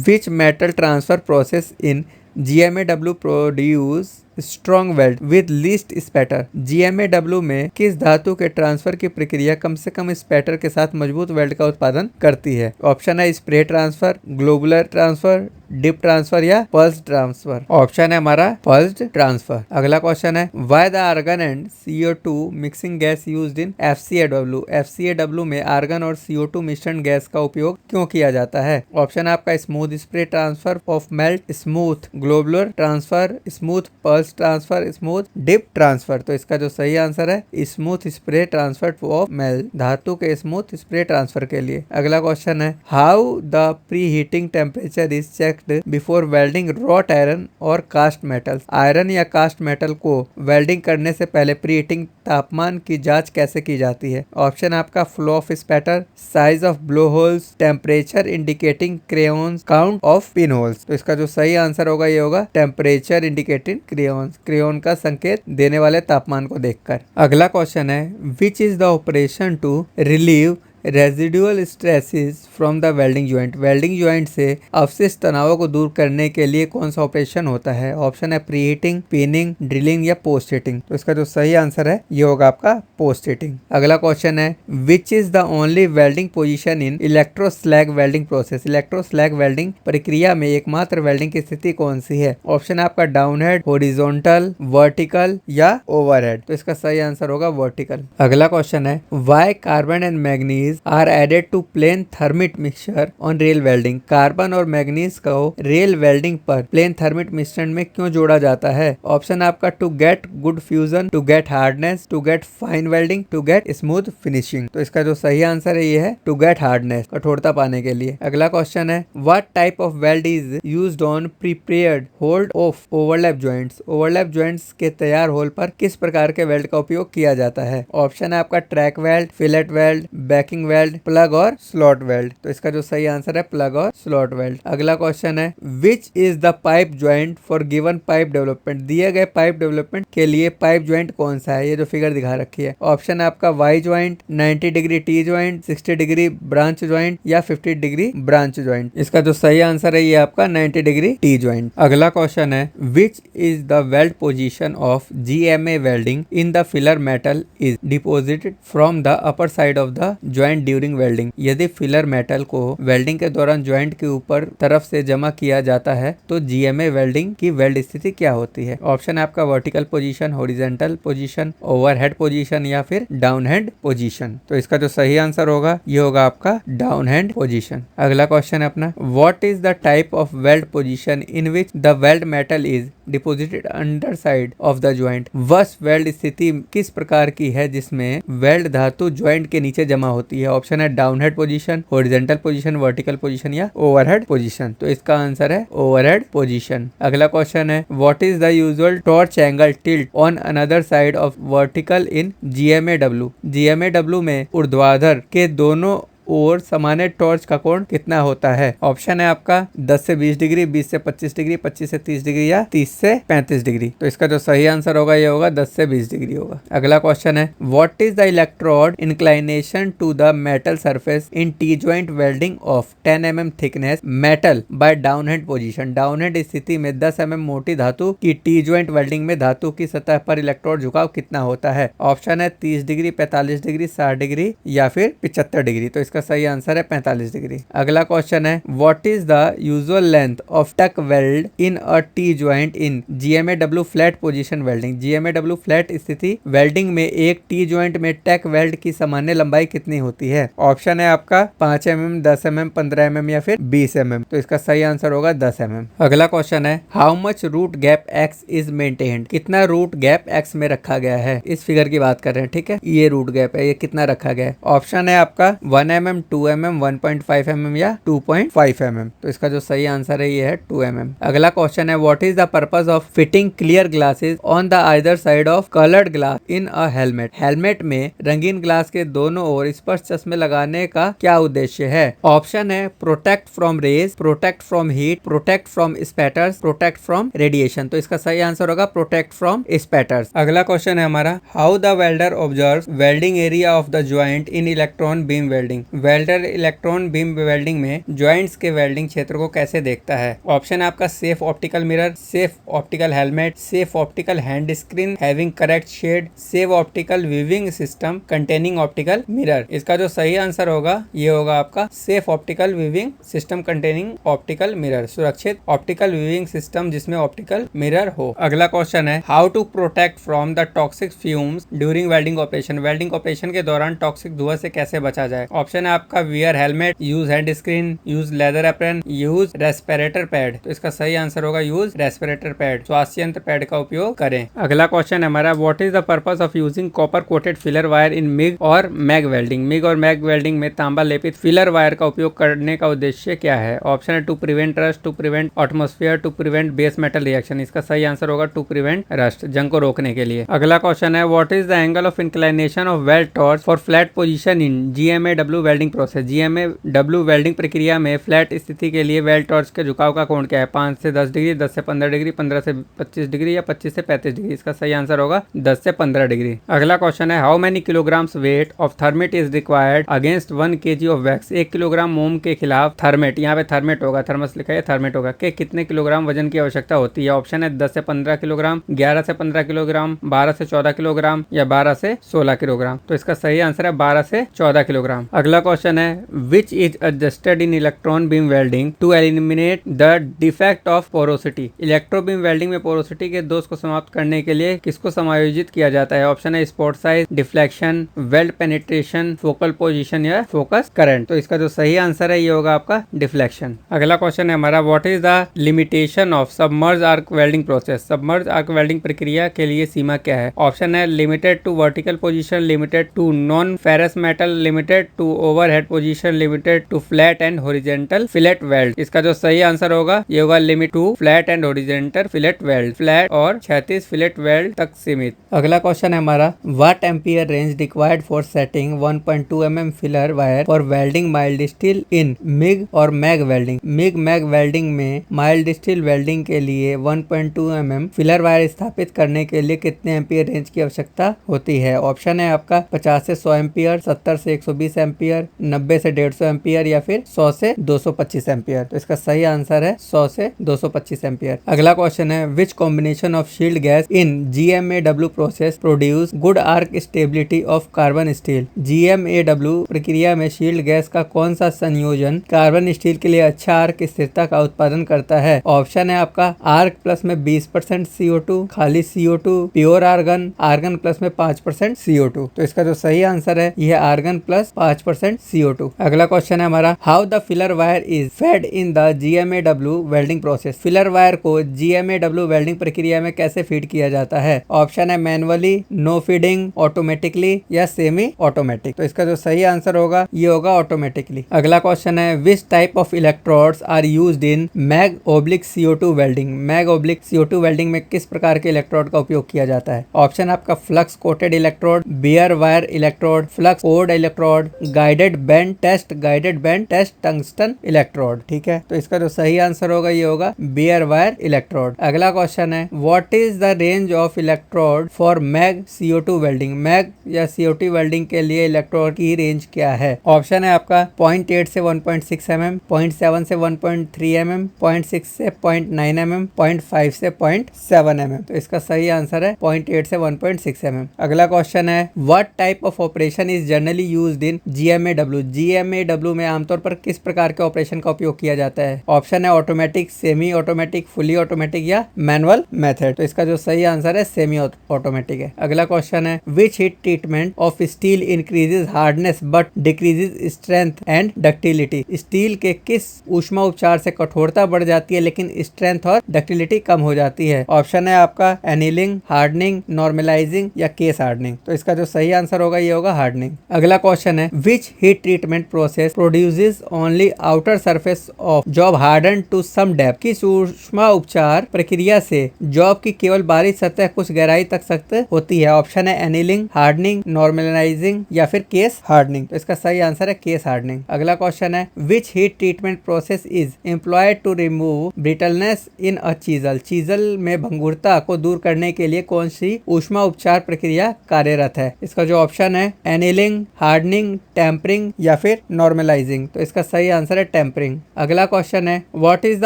which metal transfer process in GMAW produce strong weld with least spatter. GMAW में किस धातु के ट्रांसफर की प्रक्रिया कम से कम स्पैटर के साथ मजबूत वेल्ड का उत्पादन करती है। ऑप्शन है spray transfer, globular transfer, dip transfer या पल्स ट्रांसफर? ऑप्शन है हमारा पल्स्ड ट्रांसफर। अगला क्वेश्चन है why the argon and CO2 mixing gas used in FCAW? FCAW में आर्गन और CO2 मिश्रण गैस का उपयोग क्यों किया जाता है? ऑप्शन है आपका smooth spray transfer of melt, smooth globular transfer, smooth pulse transfer, smooth dip transfer. तो इसका जो सही आंसर है smooth spray transfer of melt, धातु के स्मूथ स्प्रे ट्रांसफर के लिए। अगला क्वेश्चन है how the pre heating temperature is checked before welding wrought iron और कास्ट मेटल? आयरन या कास्ट मेटल को वेल्डिंग करने से पहले प्री हीटिंग तापमान की जांच कैसे की जाती है? ऑप्शन आपका flow of spatter, size of blow holes, temperature indicating crayons, count of pin holes. तो इसका जो सही आंसर होगा ये होगा टेम्परेचर इंडिकेटिंग क्रेयॉन्स, क्रेयॉन का संकेत देने वाले तापमान को देखकर। अगला क्वेश्चन है which is the operation to relieve residual stresses from the welding joint? Welding joint से अवशिष्ट तनावों को दूर करने के लिए कौन सा ऑपरेशन होता है? ऑप्शन है प्री हीटिंग, पिनिंग, ड्रिलिंग या पोस्ट हीटिंग। तो इसका जो सही आंसर है ये होगा आपका पोस्ट हीटिंग। अगला क्वेश्चन है which is the only welding position in electroslag welding process? Electroslag welding प्रक्रिया में एकमात्र वेल्डिंग की स्थिति कौन सी है? ऑप्शन है आपका डाउन हेड, हॉरिजॉन्टल, वर्टिकल या ओवरहेड। तो इसका सही आंसर होगा वर्टिकल। अगला क्वेश्चन है why carbon and manganese are added to plain thermit mixture on rail welding? Carbon और मैग्नीज को रेल वेल्डिंग पर प्लेन थर्मिट मिश्रण में क्यों जोड़ा जाता है? ऑप्शन आपका to get good fusion, to get hardness, to get fine welding, to get smooth finishing. तो इसका जो सही आंसर है ये है टू गेट हार्डनेस, कठोरता पाने के लिए। अगला क्वेश्चन है what type of weld is used on prepared hold of overlap joints? Overlap joints के तैयार होल पर किस प्रकार के वेल्ड का उपयोग किया जाता है? ऑप्शन है आपका track weld, fillet weld, banking weld, plug और स्लॉट वेल्ड। तो इसका जो सही आंसर है प्लग और स्लॉट वेल्ड। अगला क्वेश्चन है which is the pipe joint for given pipe development? दिए गए पाइप डेवलपमेंट के लिए पाइप ज्वाइंट कौन सा है? ये जो फिगर दिखा रखी है। ऑप्शन है आपका Y joint, 90 degree T joint, 60 degree branch joint या 50 डिग्री ब्रांच ज्वाइंट। इसका जो सही आंसर है ये आपका 90 डिग्री टी ज्वाइंट। अगला क्वेश्चन है which is the weld position of GMA welding in the filler metal is deposited from the upper side of the joint during welding? यदि filler metal को वेल्डिंग के दौरान joint के ऊपर तरफ से जमा किया जाता है तो GMA वेल्डिंग की वेल्ड स्थिति क्या होती है? ऑप्शन है आपका vertical position, horizontal position, overhead position या फिर डाउन हैंड पोजीशन। तो इसका जो सही आंसर होगा ये होगा आपका डाउन हैंड पोजीशन। अगला क्वेश्चन है अपना what is the type of weld position in which the weld metal is deposited under side of the joint? वह वेल्ड स्थिति किस प्रकार की है जिसमें वेल्ड धातु ज्वाइंट के नीचे जमा होती है? ऑप्शन है down head position, horizontal position, vertical position या ओवरहेड पोजीशन। तो इसका आंसर है ओवरहेड पोजीशन। अगला क्वेश्चन है what is the usual torch angle tilt on another side of vertical in GMAW? GMAW में ऊर्ध्वाधर के दोनों और सामान्य टॉर्च का कोण कितना होता है? ऑप्शन है आपका 10 से 20 डिग्री, 20 से 25 डिग्री, 25 से 30 डिग्री या 30 से 35 डिग्री। तो इसका जो सही आंसर होगा ये होगा 10 से 20 डिग्री होगा। अगला क्वेश्चन है what is the electrode inclination to the metal surface in T joint welding of 10 mm thickness metal by down head position? Down head स्थिति में 10 mm मोटी धातु की टी ज्वाइंट वेल्डिंग में धातु की सतह पर इलेक्ट्रोड झुकाव कितना होता है? ऑप्शन है 30 डिग्री, 45 डिग्री, 60 डिग्री या फिर 75 डिग्री। तो इसका सही आंसर है 45 डिग्री। अगला क्वेश्चन है what is the usual length of टक वेल्ड इन अ टी ज्वाइंट इन GMAW flat position welding? GMAW flat स्थिति वेल्डिंग में एक टी ज्वाइंट में टक वेल्ड की सामान्य लंबाई कितनी होती है? ऑप्शन है आपका 5 mm, 10 mm, 15 mm या फिर 20 mm। तो इसका सही आंसर होगा 10 mm। अगला क्वेश्चन है how much root gap X is maintained? कितना रूट गैप X में रखा गया है? इस फिगर की बात कर रहे हैं, ठीक है। ये रूट गैप है, ये कितना रखा गया है? ऑप्शन है आपका 1 mm, 2 mm, 1.5 mm या 2.5 mm। तो इसका जो सही आंसर है ये है 2 mm। अगला क्वेश्चन है what is the purpose of fitting clear glasses on the either side of coloured glass in a helmet? Helmet में रंगीन ग्लास के दोनों ओर स्पष्ट चश्मे लगाने का क्या उद्देश्य है? ऑप्शन है protect from rays, protect from heat, protect from spatters, protect from radiation. तो इसका सही आंसर होगा प्रोटेक्ट फ्रॉम स्पैटर्स। अगला क्वेश्चन है हमारा how the welder observes welding area of the joint in electron beam welding? Welder electron beam welding में joints के welding क्षेत्र को कैसे देखता है? ऑप्शन है आपका safe optical mirror, safe optical helmet, safe optical hand screen having correct shade, safe optical viewing system containing optical mirror. इसका जो सही आंसर होगा ये होगा आपका safe optical viewing system containing optical mirror, सुरक्षित ऑप्टिकल वीविंग सिस्टम जिसमें optical mirror हो। अगला क्वेश्चन है how to protect from the toxic fumes during welding operation. Welding operation के दौरान टॉक्सिक धुआं से कैसे बचा जाए? ऑप्शन है आपका wear helmet, use hand screen, use leather apron, use respirator pad. तो इसका सही आंसर होगा यूज रेस्पिरेटर पैड, श्वास यंत्र पैड का उपयोग करें। अगला क्वेश्चन है हमारा what is the purpose of using copper coated filler wire in MIG और मैग वेल्डिंग। मिग और मैग वेल्डिंग में तांबा लेपित फिलर वायर का उपयोग करने का उद्देश्य क्या है? ऑप्शन है to prevent rust, to prevent atmosphere, to prevent base metal reaction. इसका सही आंसर होगा टू प्रिवेंट रस्ट, जंग को रोकने के लिए। अगला क्वेश्चन है what is the angle of inclination of weld torch for flat position in GMAW welding process. GMAW welding प्रक्रिया में फ्लैट स्थिति के लिए वेल्ड टॉर्च के झुकाव का कोण क्या है? 5 से 10 डिग्री, 10 से 15 डिग्री, 15 से 25 डिग्री या 25 से 35 डिग्री। इसका सही आंसर होगा 10 से 15 डिग्री। अगला क्वेश्चन है how many kilograms weight of thermite is required against 1 kg of wax. 1 kilogram मोम के खिलाफ थर्मेट, यहाँ पे थर्मेट होगा, थर्मस लिखा है, थर्मेट होगा, के कितने किलोग्राम वजन की आवश्यकता होती है? ऑप्शन है 10 से 15 किलोग्राम, 11 से 15 किलोग्राम, 12 से 14 किलोग्राम या 12 से 16 किलोग्राम। तो इसका सही आंसर है 12 से 14 किलोग्राम। अगला क्वेश्चन है which is adjusted in electron beam welding to eliminate the defect of porosity. Electro beam welding में पोरोसिटी के दोष को समाप्त करने के लिए किसको समायोजित किया जाता है? ऑप्शन है spot size, deflection, weld penetration, focal position या फोकस करंट। तो इसका जो सही आंसर है ये होगा आपका डिफ्लेक्शन। अगला क्वेश्चन है हमारा what is the limitation of submerge arc welding process. Submerge arc welding प्रक्रिया के लिए सीमा क्या है? ऑप्शन है limited to vertical position, limited to non ferrous metal, limited to overhead position, limited to flat and horizontal fillet weld. इसका जो सही आंसर होगा ये होगा limit to flat and horizontal fillet weld, flat और क्षैतिज फिलेट वेल्ड तक सीमित। अगला क्वेश्चन है हमारा what ampere range required for setting 1.2 mm filler wire for welding mild steel in MIG और MAG welding. MIG MAG welding में mild steel welding के लिए 1.2 mm फिलर वायर स्थापित करने के लिए कितने एम्पियर रेंज की आवश्यकता होती है? ऑप्शन है आपका 50 से 100 एम्पियर, 70 से 120 एम्पियर, 90 से 150 एम्पियर या फिर 100 से 225 एम्पियर। तो इसका सही आंसर है 100 से 225 एम्पियर। अगला क्वेश्चन है which combination of shield gas in GMAW process produce good arc stability of carbon steel. GMAW प्रक्रिया में शील्ड गैस का कौन सा संयोजन कार्बन स्टील के लिए अच्छा आर्क स्थिरता का उत्पादन करता है? ऑप्शन है आपका आर्क प्लस में 20% CO2, खाली CO2, pure argon, argon plus में 5% CO2। तो इसका जो सही आंसर है यह आर्गन प्लस 5% CO2। अगला क्वेश्चन है हमारा how the filler wire is fed in the GMAW welding process. Filler wire को GMAW वेल्डिंग प्रक्रिया में कैसे फीड किया जाता है? ऑप्शन है मैनुअली, नो फीडिंग, ऑटोमेटिकली या सेमी ऑटोमेटिक। तो इसका जो सही आंसर होगा ये होगा ऑटोमेटिकली। अगला क्वेश्चन है which type of electrodes are used in MAG oblique CO2 welding. MAG oblique CO2 welding में किस प्रकार के इलेक्ट्रोड का उपयोग किया जाता है? ऑप्शन आपका flux coated electrode, bare wire electrode, flux cored electrode, guided bend test, tungsten electrode. ठीक है, तो इसका जो सही आंसर होगा ये होगा बियर वायर इलेक्ट्रोड। अगला क्वेश्चन है what is the range of electrode for MAG CO2 welding. MAG या CO2 वेल्डिंग के लिए इलेक्ट्रोड की रेंज क्या है? ऑप्शन है आपका 0.8 से 1.6 mm, 0.7 से 1.3 mm, 0.6 से 0.9 mm, 0.5 से 0.7 mm। तो इसका सही आंसर है 0.8 से 1.6 mm। अगला क्वेश्चन है what type of operation is generally used in GMAW। GMAW में आमतौर पर किस प्रकार के ऑपरेशन का उपयोग किया जाता है? ऑप्शन है automatic, semi automatic, fully automatic या मैनुअल मेथड। तो इसका जो सही आंसर है सेमी ऑटोमेटिक है। अगला क्वेश्चन है which heat treatment of steel increases hardness but decreases strength and ductility. Steel के किस ऊष्मा उपचार से कठोरता बढ़ जाती है लेकिन स्ट्रेंथ और डक्टिलिटी कम हो जाती है? ऑप्शन है आपका एनीलिंग, हार्डनिंग, नॉर्मलाइजिंग या केस हार्डनिंग। तो इसका जो सही आंसर होगा ये होगा हार्डनिंग। अगला क्वेश्चन है which heat treatment process produces only outer surface of job harden to some depth. किस ऊष्मा उपचार प्रक्रिया से जॉब की केवल बाहरी सतह कुछ गहराई तक सख्त होती है? ऑप्शन है एनीलिंग, हार्डनिंग, नॉर्मलाइजिंग या फिर केस हार्डनिंग। तो इसका सही आंसर है केस हार्डनिंग। अगला क्वेश्चन है which heat treatment process is employed to remove brittleness in a chisel. Chisel में भंगुरता को दूर करने के लिए कौन सी ऊष्मा उपचार प्रक्रिया कार्यरत है? इसका जो ऑप्शन है एनीलिंग, हार्डनिंग, टेम्पर टेम्परिंग या फिर नॉर्मलाइजिंग। तो इसका सही आंसर है टेम्परिंग। अगला क्वेश्चन है what is the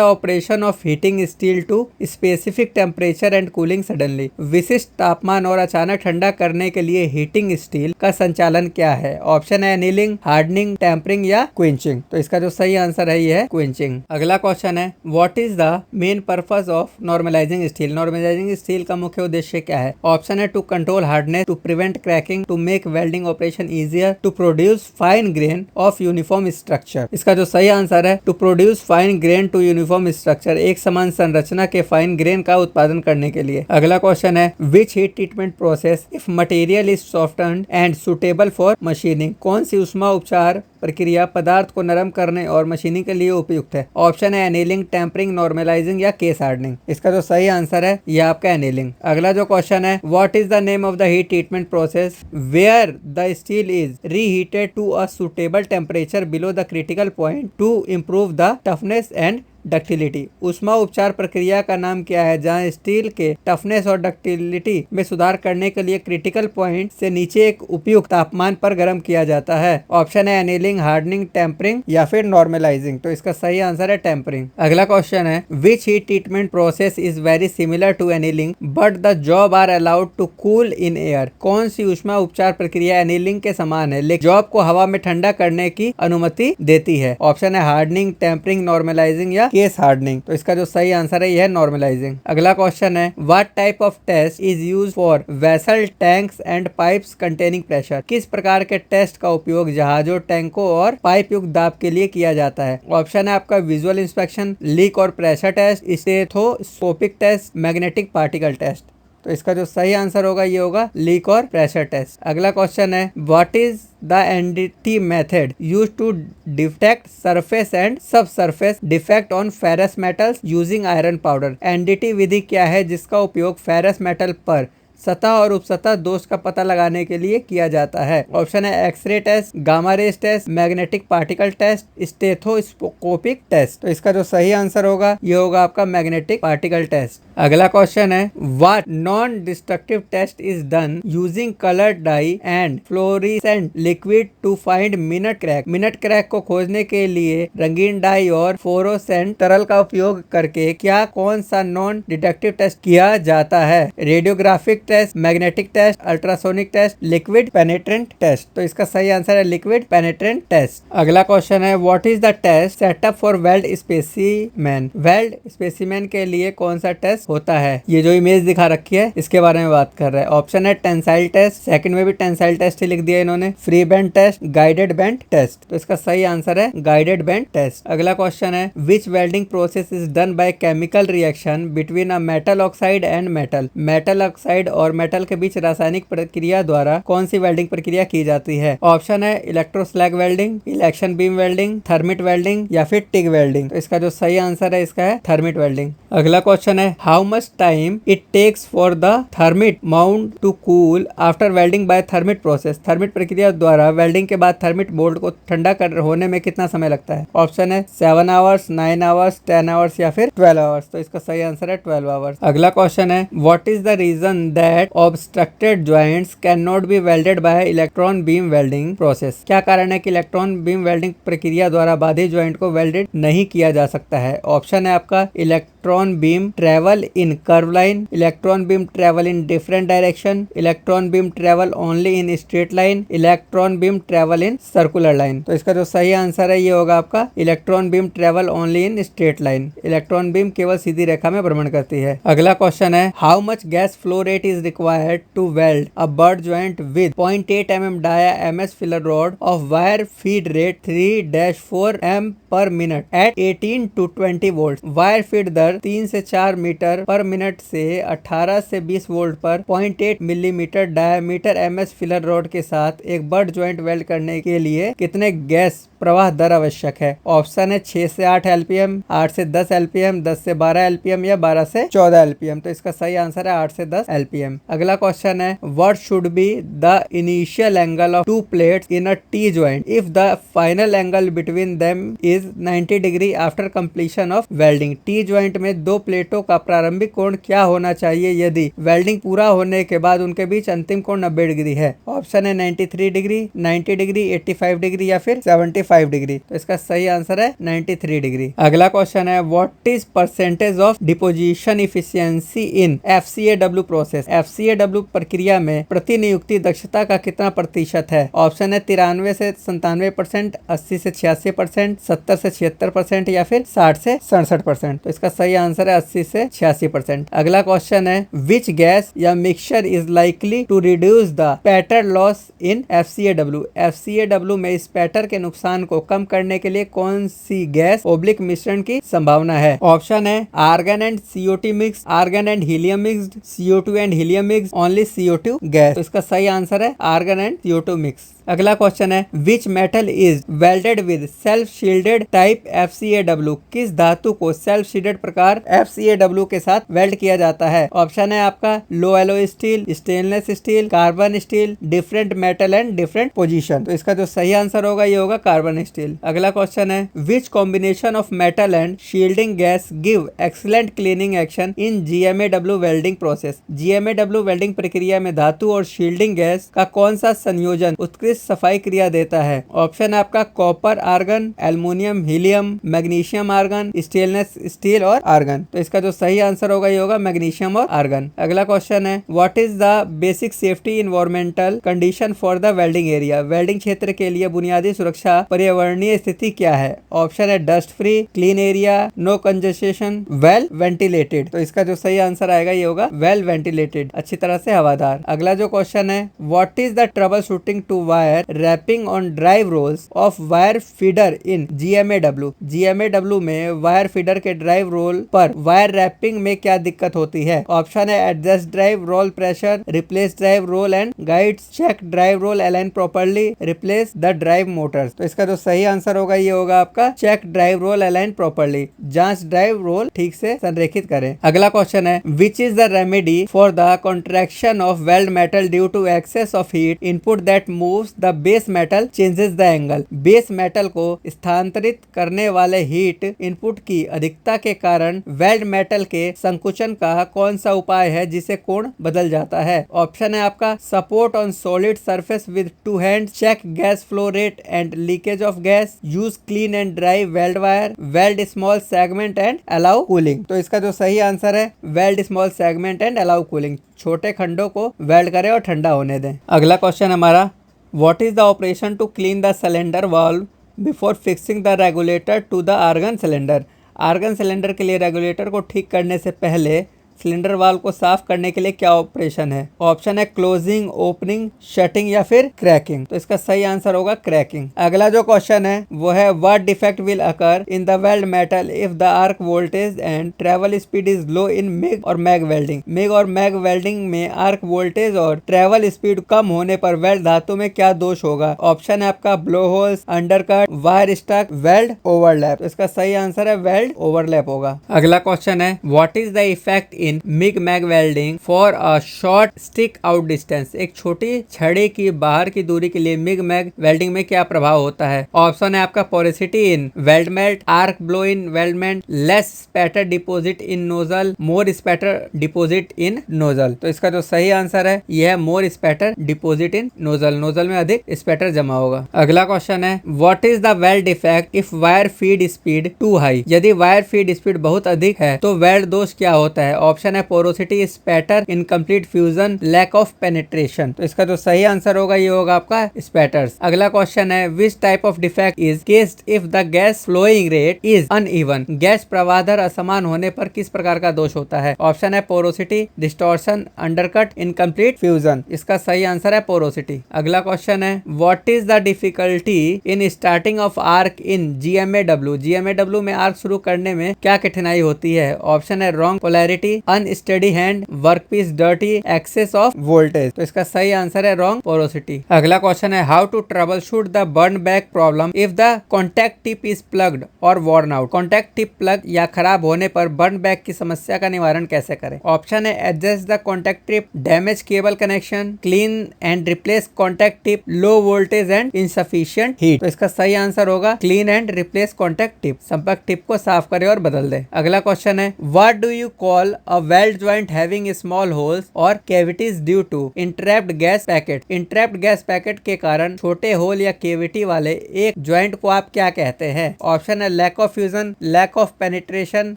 operation of heating steel to specific temperature and cooling suddenly. विशिष्ट तापमान और अचानक ठंडा करने के लिए हीटिंग स्टील का संचालन क्या है। ऑप्शन है एनीलिंग, हार्डनिंग, टेम्परिंग या क्विंचिंग। तो इसका जो सही आंसर है ये है क्विंचिंग। अगला क्वेश्चन है what is the main purpose of normalising steel. Normalising steel का मुख्य उद्देश्य क्या है। ऑप्शन है to control hardness, to prevent cracking, to make welding operation easier, to produce fine grain of uniform structure. इसका जो सही आंसर है to produce fine grain to uniform structure, एक समान संरचना के फाइन ग्रेन का उत्पादन करने के लिए। अगला क्वेश्चन है which heat treatment process if material is softened and suitable for machining. कौन सी ऊष्मा उपचार प्रक्रिया पदार्थ को नरम करने और मशीनिंग के लिए उपयुक्त है। ऑप्शन है एनीलिंग, टेम्परिंग, नॉर्मलाइजिंग या केस हार्डनिंग। इसका जो सही आंसर है ये आपका एनीलिंग। अगला जो क्वेश्चन है what is the name of the heat treatment process where the steel is reheated to a suitable temperature below the critical point to improve the toughness and ductility. ऊष्मा उपचार प्रक्रिया का नाम क्या है जहां स्टील के टफनेस और डक्टिलिटी में सुधार करने के लिए क्रिटिकल पॉइंट से नीचे एक उपयुक्त तापमान पर गर्म किया जाता है। ऑप्शन है एनीलिंग, हार्डनिंग, टेम्परिंग या फिर नॉर्मलाइजिंग। तो इसका सही आंसर है टेम्परिंग। अगला क्वेश्चन है which heat treatment process is very similar to annealing but the job are allowed to cool in air. कौन सी ऊष्मा उपचार प्रक्रिया एनीलिंग के समान है लेकिन जॉब को हवा में ठंडा करने की अनुमति देती है। ऑप्शन है हार्डनिंग, टेम्परिंग, नॉर्मलाइजिंग या केस हार्डनिंग। तो इसका जो सही आंसर है यह है नॉर्मलाइजिंग। अगला क्वेश्चन है what type of test is used for vessel, tanks and pipes containing pressure. किस प्रकार के टेस्ट का उपयोग जहाजों, टैंकों और पाइप युक्त दाब के लिए किया जाता है। ऑप्शन है आपका विजुअल इंस्पेक्शन, लीक और pressure test, stethoscopic test, magnetic particle test. तो इसका जो सही आंसर होगा ये होगा लीक और प्रेशर टेस्ट। अगला क्वेश्चन है what is the NDT method use to detect surface and sub surface defect on ferrous metals using iron powder. NDT विधि क्या है जिसका उपयोग फेरस मेटल पर सतह और उपसतह दोष का पता लगाने के लिए किया जाता है। ऑप्शन है X ray test, gamma rays test, magnetic particle test, stethoscopic test. तो इसका जो सही आंसर होगा ये होगा आपका मैग्नेटिक पार्टिकल टेस्ट। अगला क्वेश्चन है what non destructive test is done using coloured dye and fluorescent liquid to find minute crack. Minute crack को खोजने के लिए रंगीन डाई और फ्लोरोसेंट तरल का उपयोग करके क्या कौन सा नॉन डिटेक्टिव टेस्ट किया जाता है। Radiographic test, magnetic test, ultrasonic test, liquid penetrant test. तो इसका सही आंसर है लिक्विड पेनिट्रेंट टेस्ट। अगला क्वेश्चन है what is the test setup for weld specimen. Weld specimen के लिए कौन सा टेस्ट होता है। ये जो इमेज दिखा रखी है इसके बारे में बात कर रहा है। ऑप्शन है टेंसाइल टेस्ट, सेकंड में भी टेंसाइल टेस्ट ही लिख दिया इन्होंने, free bend test, guided bend test. तो इसका सही आंसर है गाइडेड बेंड टेस्ट। अगला क्वेश्चन है which welding process is done by chemical reaction between a metal oxide and metal. Metal oxide और मेटल के बीच रासायनिक प्रक्रिया द्वारा कौन सी वेल्डिंग प्रक्रिया की जाती है। ऑप्शन है electroslag welding, electron beam welding, thermit welding या फिर टिग वेल्डिंग। तो इसका जो सही आंसर है इसका है थर्मिट वेल्डिंग। अगला क्वेश्चन है how much time it takes for the thermit mount to cool after welding by thermit process. Thermit प्रक्रिया द्वारा वेल्डिंग के बाद थर्मिट बोल्ट को ठंडा कर होने में कितना समय लगता है। ऑप्शन है 7 आवर्स, 9 आवर्स, 10 आवर्स या फिर 12 आवर्स। तो इसका सही आंसर है 12 आवर्स। अगला क्वेश्चन है what is the reason that obstructed joints can not be welded by electron beam welding process. क्या कारण है कि इलेक्ट्रॉन बीम वेल्डिंग प्रक्रिया द्वारा बाधित जॉइंट को वेल्डेड नहीं किया जा सकता है। ऑप्शन है आपका electron beam travel in curve line, electron beam travel in different direction, electron beam travel only in straight line, electron beam travel in circular line. तो इसका जो सही आंसर है ये होगा आपका electron beam travel only in straight line. Electron beam केवल सीधी रेखा में भ्रमण करती है। अगला क्वेश्चन है how much gas flow rate is required to weld a butt joint with 0.8 mm dia MS filler rod of wire feed rate 3-4 m per minute at 18 to 20 volt. Wire feed दर 3 से 4 metre पर minute से 18 से 20 volt पर 0.8 millimetre diameter MS filler rod के साथ एक but joint weld करने के लिए कितने गैस प्रवाह दर आवश्यक है। ऑप्शन है 6 से 8 LPM, 8 से 10 LPM, 10 से 12 LPM या 12 से 14 LPM। तो इसका सही आंसर है 8 से 10 LPM। अगला क्वेश्चन है what should be the initial angle of to plates in a T joint if the final angle between them is is 90 degree after completion of welding. T joint में दो प्लेटों का प्रारंभिक कोण क्या होना चाहिए यदि वेल्डिंग पूरा होने के बाद उनके बीच अंतिम कोण 90 डिग्री है? ऑप्शन है 93 डिग्री, 90 डिग्री, 85 डिग्री या फिर 75 डिग्री। तो इसका सही आंसर है 93 डिग्री। अगला क्वेश्चन है what is percentage of deposition efficiency in FCAW process. FCAW प्रक्रिया में प्रतिनियुक्ति दक्षता का कितना प्रतिशत है? ऑप्शन है 93 से 97%, 80 से 86%, 70 से 76% या फिर 60 से 67%। तो इसका सही आंसर है 80 से 86%। अगला क्वेश्चन है विच गैस या mixture is likely to reduce the spatter loss in FCAW। FCAW में स्पैटर के नुकसान को कम करने के लिए कौन सी गैस ओब्लिक मिश्रण की संभावना है? ऑप्शन है argon and CO2 mix, argon and helium mixed, CO2 and helium mix, only CO2 gas. तो इसका सही आंसर है आर्गन एंड CO2 मिक्स। अगला क्वेश्चन है which metal is welded with self shielded type FCAW। किस धातु को सेल्फ शील्डेड प्रकार FCAW के साथ वेल्ड किया जाता है? ऑप्शन है आपका low alloy steel, stainless steel, carbon steel, different metal and different position. तो इसका जो सही आंसर होगा ये होगा कार्बन स्टील। अगला क्वेश्चन है which combination of metal and shielding gas give excellent cleaning action in GMAW welding process. GMAW welding प्रक्रिया में धातु और शील्डिंग गैस का कौन सा संयोजन उत्कृष्ट सफाई क्रिया देता है? ऑप्शन है आपका copper argon, aluminium helium, magnesium argon, stainless steel और आर्गन। तो इसका जो सही आंसर होगा ये होगा मैग्नीशियम और आर्गन। अगला क्वेश्चन है what is the basic safety environmental condition for the welding area. Welding क्षेत्र के लिए बुनियादी सुरक्षा पर्यावरणीय स्थिति क्या है? ऑप्शन है dust free, clean area, no congestion, well ventilated. तो इसका जो सही आंसर आएगा ये होगा वेल वेंटिलेटेड, अच्छी तरह से हवादार। अगला जो क्वेश्चन है what is the trouble shooting to wire wrapping on drive rolls of wire feeder in GMAW। GMAW में वायर फीडर के ड्राइव रोल पर वायर रैपिंग में क्या दिक्कत होती है? ऑप्शन है adjust drive roll pressure, replace drive roll and guides, check drive roll align properly, replace the drive motors. तो इसका जो सही आंसर होगा ये होगा आपका check drive roll align properly, जांच ड्राइव रोल ठीक से संरेखित करें। अगला क्वेश्चन है which is the remedy for the contraction of weld metal due to excess of heat input that moves the base metal changes the angle. Base metal को स्थानांतरित करने वाले हीट इनपुट की अधिकता के कारण वेल्ड मेटल के संकुचन का कौन सा उपाय है जिसे कोण बदल जाता है? ऑप्शन है आपका support on solid surface with two hand, check gas flow rate and leakage of gas, use clean and dry weld wire, weld small segment and allow cooling. तो इसका जो सही आंसर है weld small segment and allow cooling, छोटे खंडों को weld करें और ठंडा होने दें। अगला क्वेश्चन हमारा What is the operation to clean the cylinder valve before fixing the regulator to the argon cylinder? Argon cylinder के लिए रेगुलेटर को ठीक करने से पहले सिलेंडर वाल्व को साफ करने के लिए क्या ऑपरेशन है? ऑप्शन है क्लोजिंग, ओपनिंग, शटिंग या फिर क्रैकिंग। तो इसका सही आंसर होगा क्रैकिंग। अगला जो क्वेश्चन है वो है what defect will occur in the weld metal if the arc voltage and travel speed is low in MIG और मैग वेल्डिंग। मिग और मैग वेल्डिंग में आर्क वोल्टेज और ट्रेवल स्पीड कम होने पर वेल्ड धातु में क्या दोष होगा? ऑप्शन है आपका blow holes, undercut, wire stuck, weld overlap. तो इसका सही आंसर है वेल्ड ओवरलैप होगा। अगला क्वेश्चन है what is the effect in MIG MAG welding for a short stick out distance. एक छोटी छड़ी की बाहर की दूरी के लिए मिग मैग वेल्डिंग में क्या प्रभाव होता है? ऑप्शन है आपका porosity in weld melt, arc blow in weldment, less spatter deposit in nozzle, more spatter deposit in nozzle. तो इसका जो सही आंसर है यह है more spatter deposit in nozzle, nozzle में अधिक स्पैटर जमा होगा। अगला क्वेश्चन है what is the weld effect if wire feed speed too high. यदि वायर फीड स्पीड बहुत अधिक है तो वेल्ड दोष क्या होता है? ऑप्शन है porosity, spatter, incomplete fusion, lack of penetration. तो इसका जो सही आंसर होगा ये होगा आपका स्पैटर्स। अगला क्वेश्चन है which type of defect is caused if the gas flowing rate is uneven. गैस प्रवाह दर असमान होने पर किस प्रकार का दोष होता है? ऑप्शन है porosity, distortion, undercut, incomplete fusion. इसका सही आंसर है पोरोसिटी। अगला क्वेश्चन है what is the difficulty in starting of arc in GMAW। GMAW में आर्क शुरू करने में क्या कठिनाई होती है? ऑप्शन है wrong polarity, unsteady hand, workpiece dirty, excess of voltage. तो इसका सही आंसर है रॉन्ग, पोरोसिटी। अगला क्वेश्चन है how to trouble shoot the burn back problem if the contact tip is plugged और worn out. Contact tip plug या खराब होने पर बर्न बैक की समस्या का निवारण कैसे करें? ऑप्शन है adjust the contact tip, damage cable connection, clean and replace contact tip, low voltage and insufficient heat. तो इसका सही आंसर होगा clean and replace contact tip. संपर्क टिप को साफ करें और बदल दे। अगला क्वेश्चन है what do you call a weld joint having small holes और cavities due to entrapped gas packet. Entrapped gas packet के कारण छोटे होल या कैविटी वाले एक ज्वाइंट को आप क्या कहते हैं? ऑप्शन है lack of fusion, lack of penetration,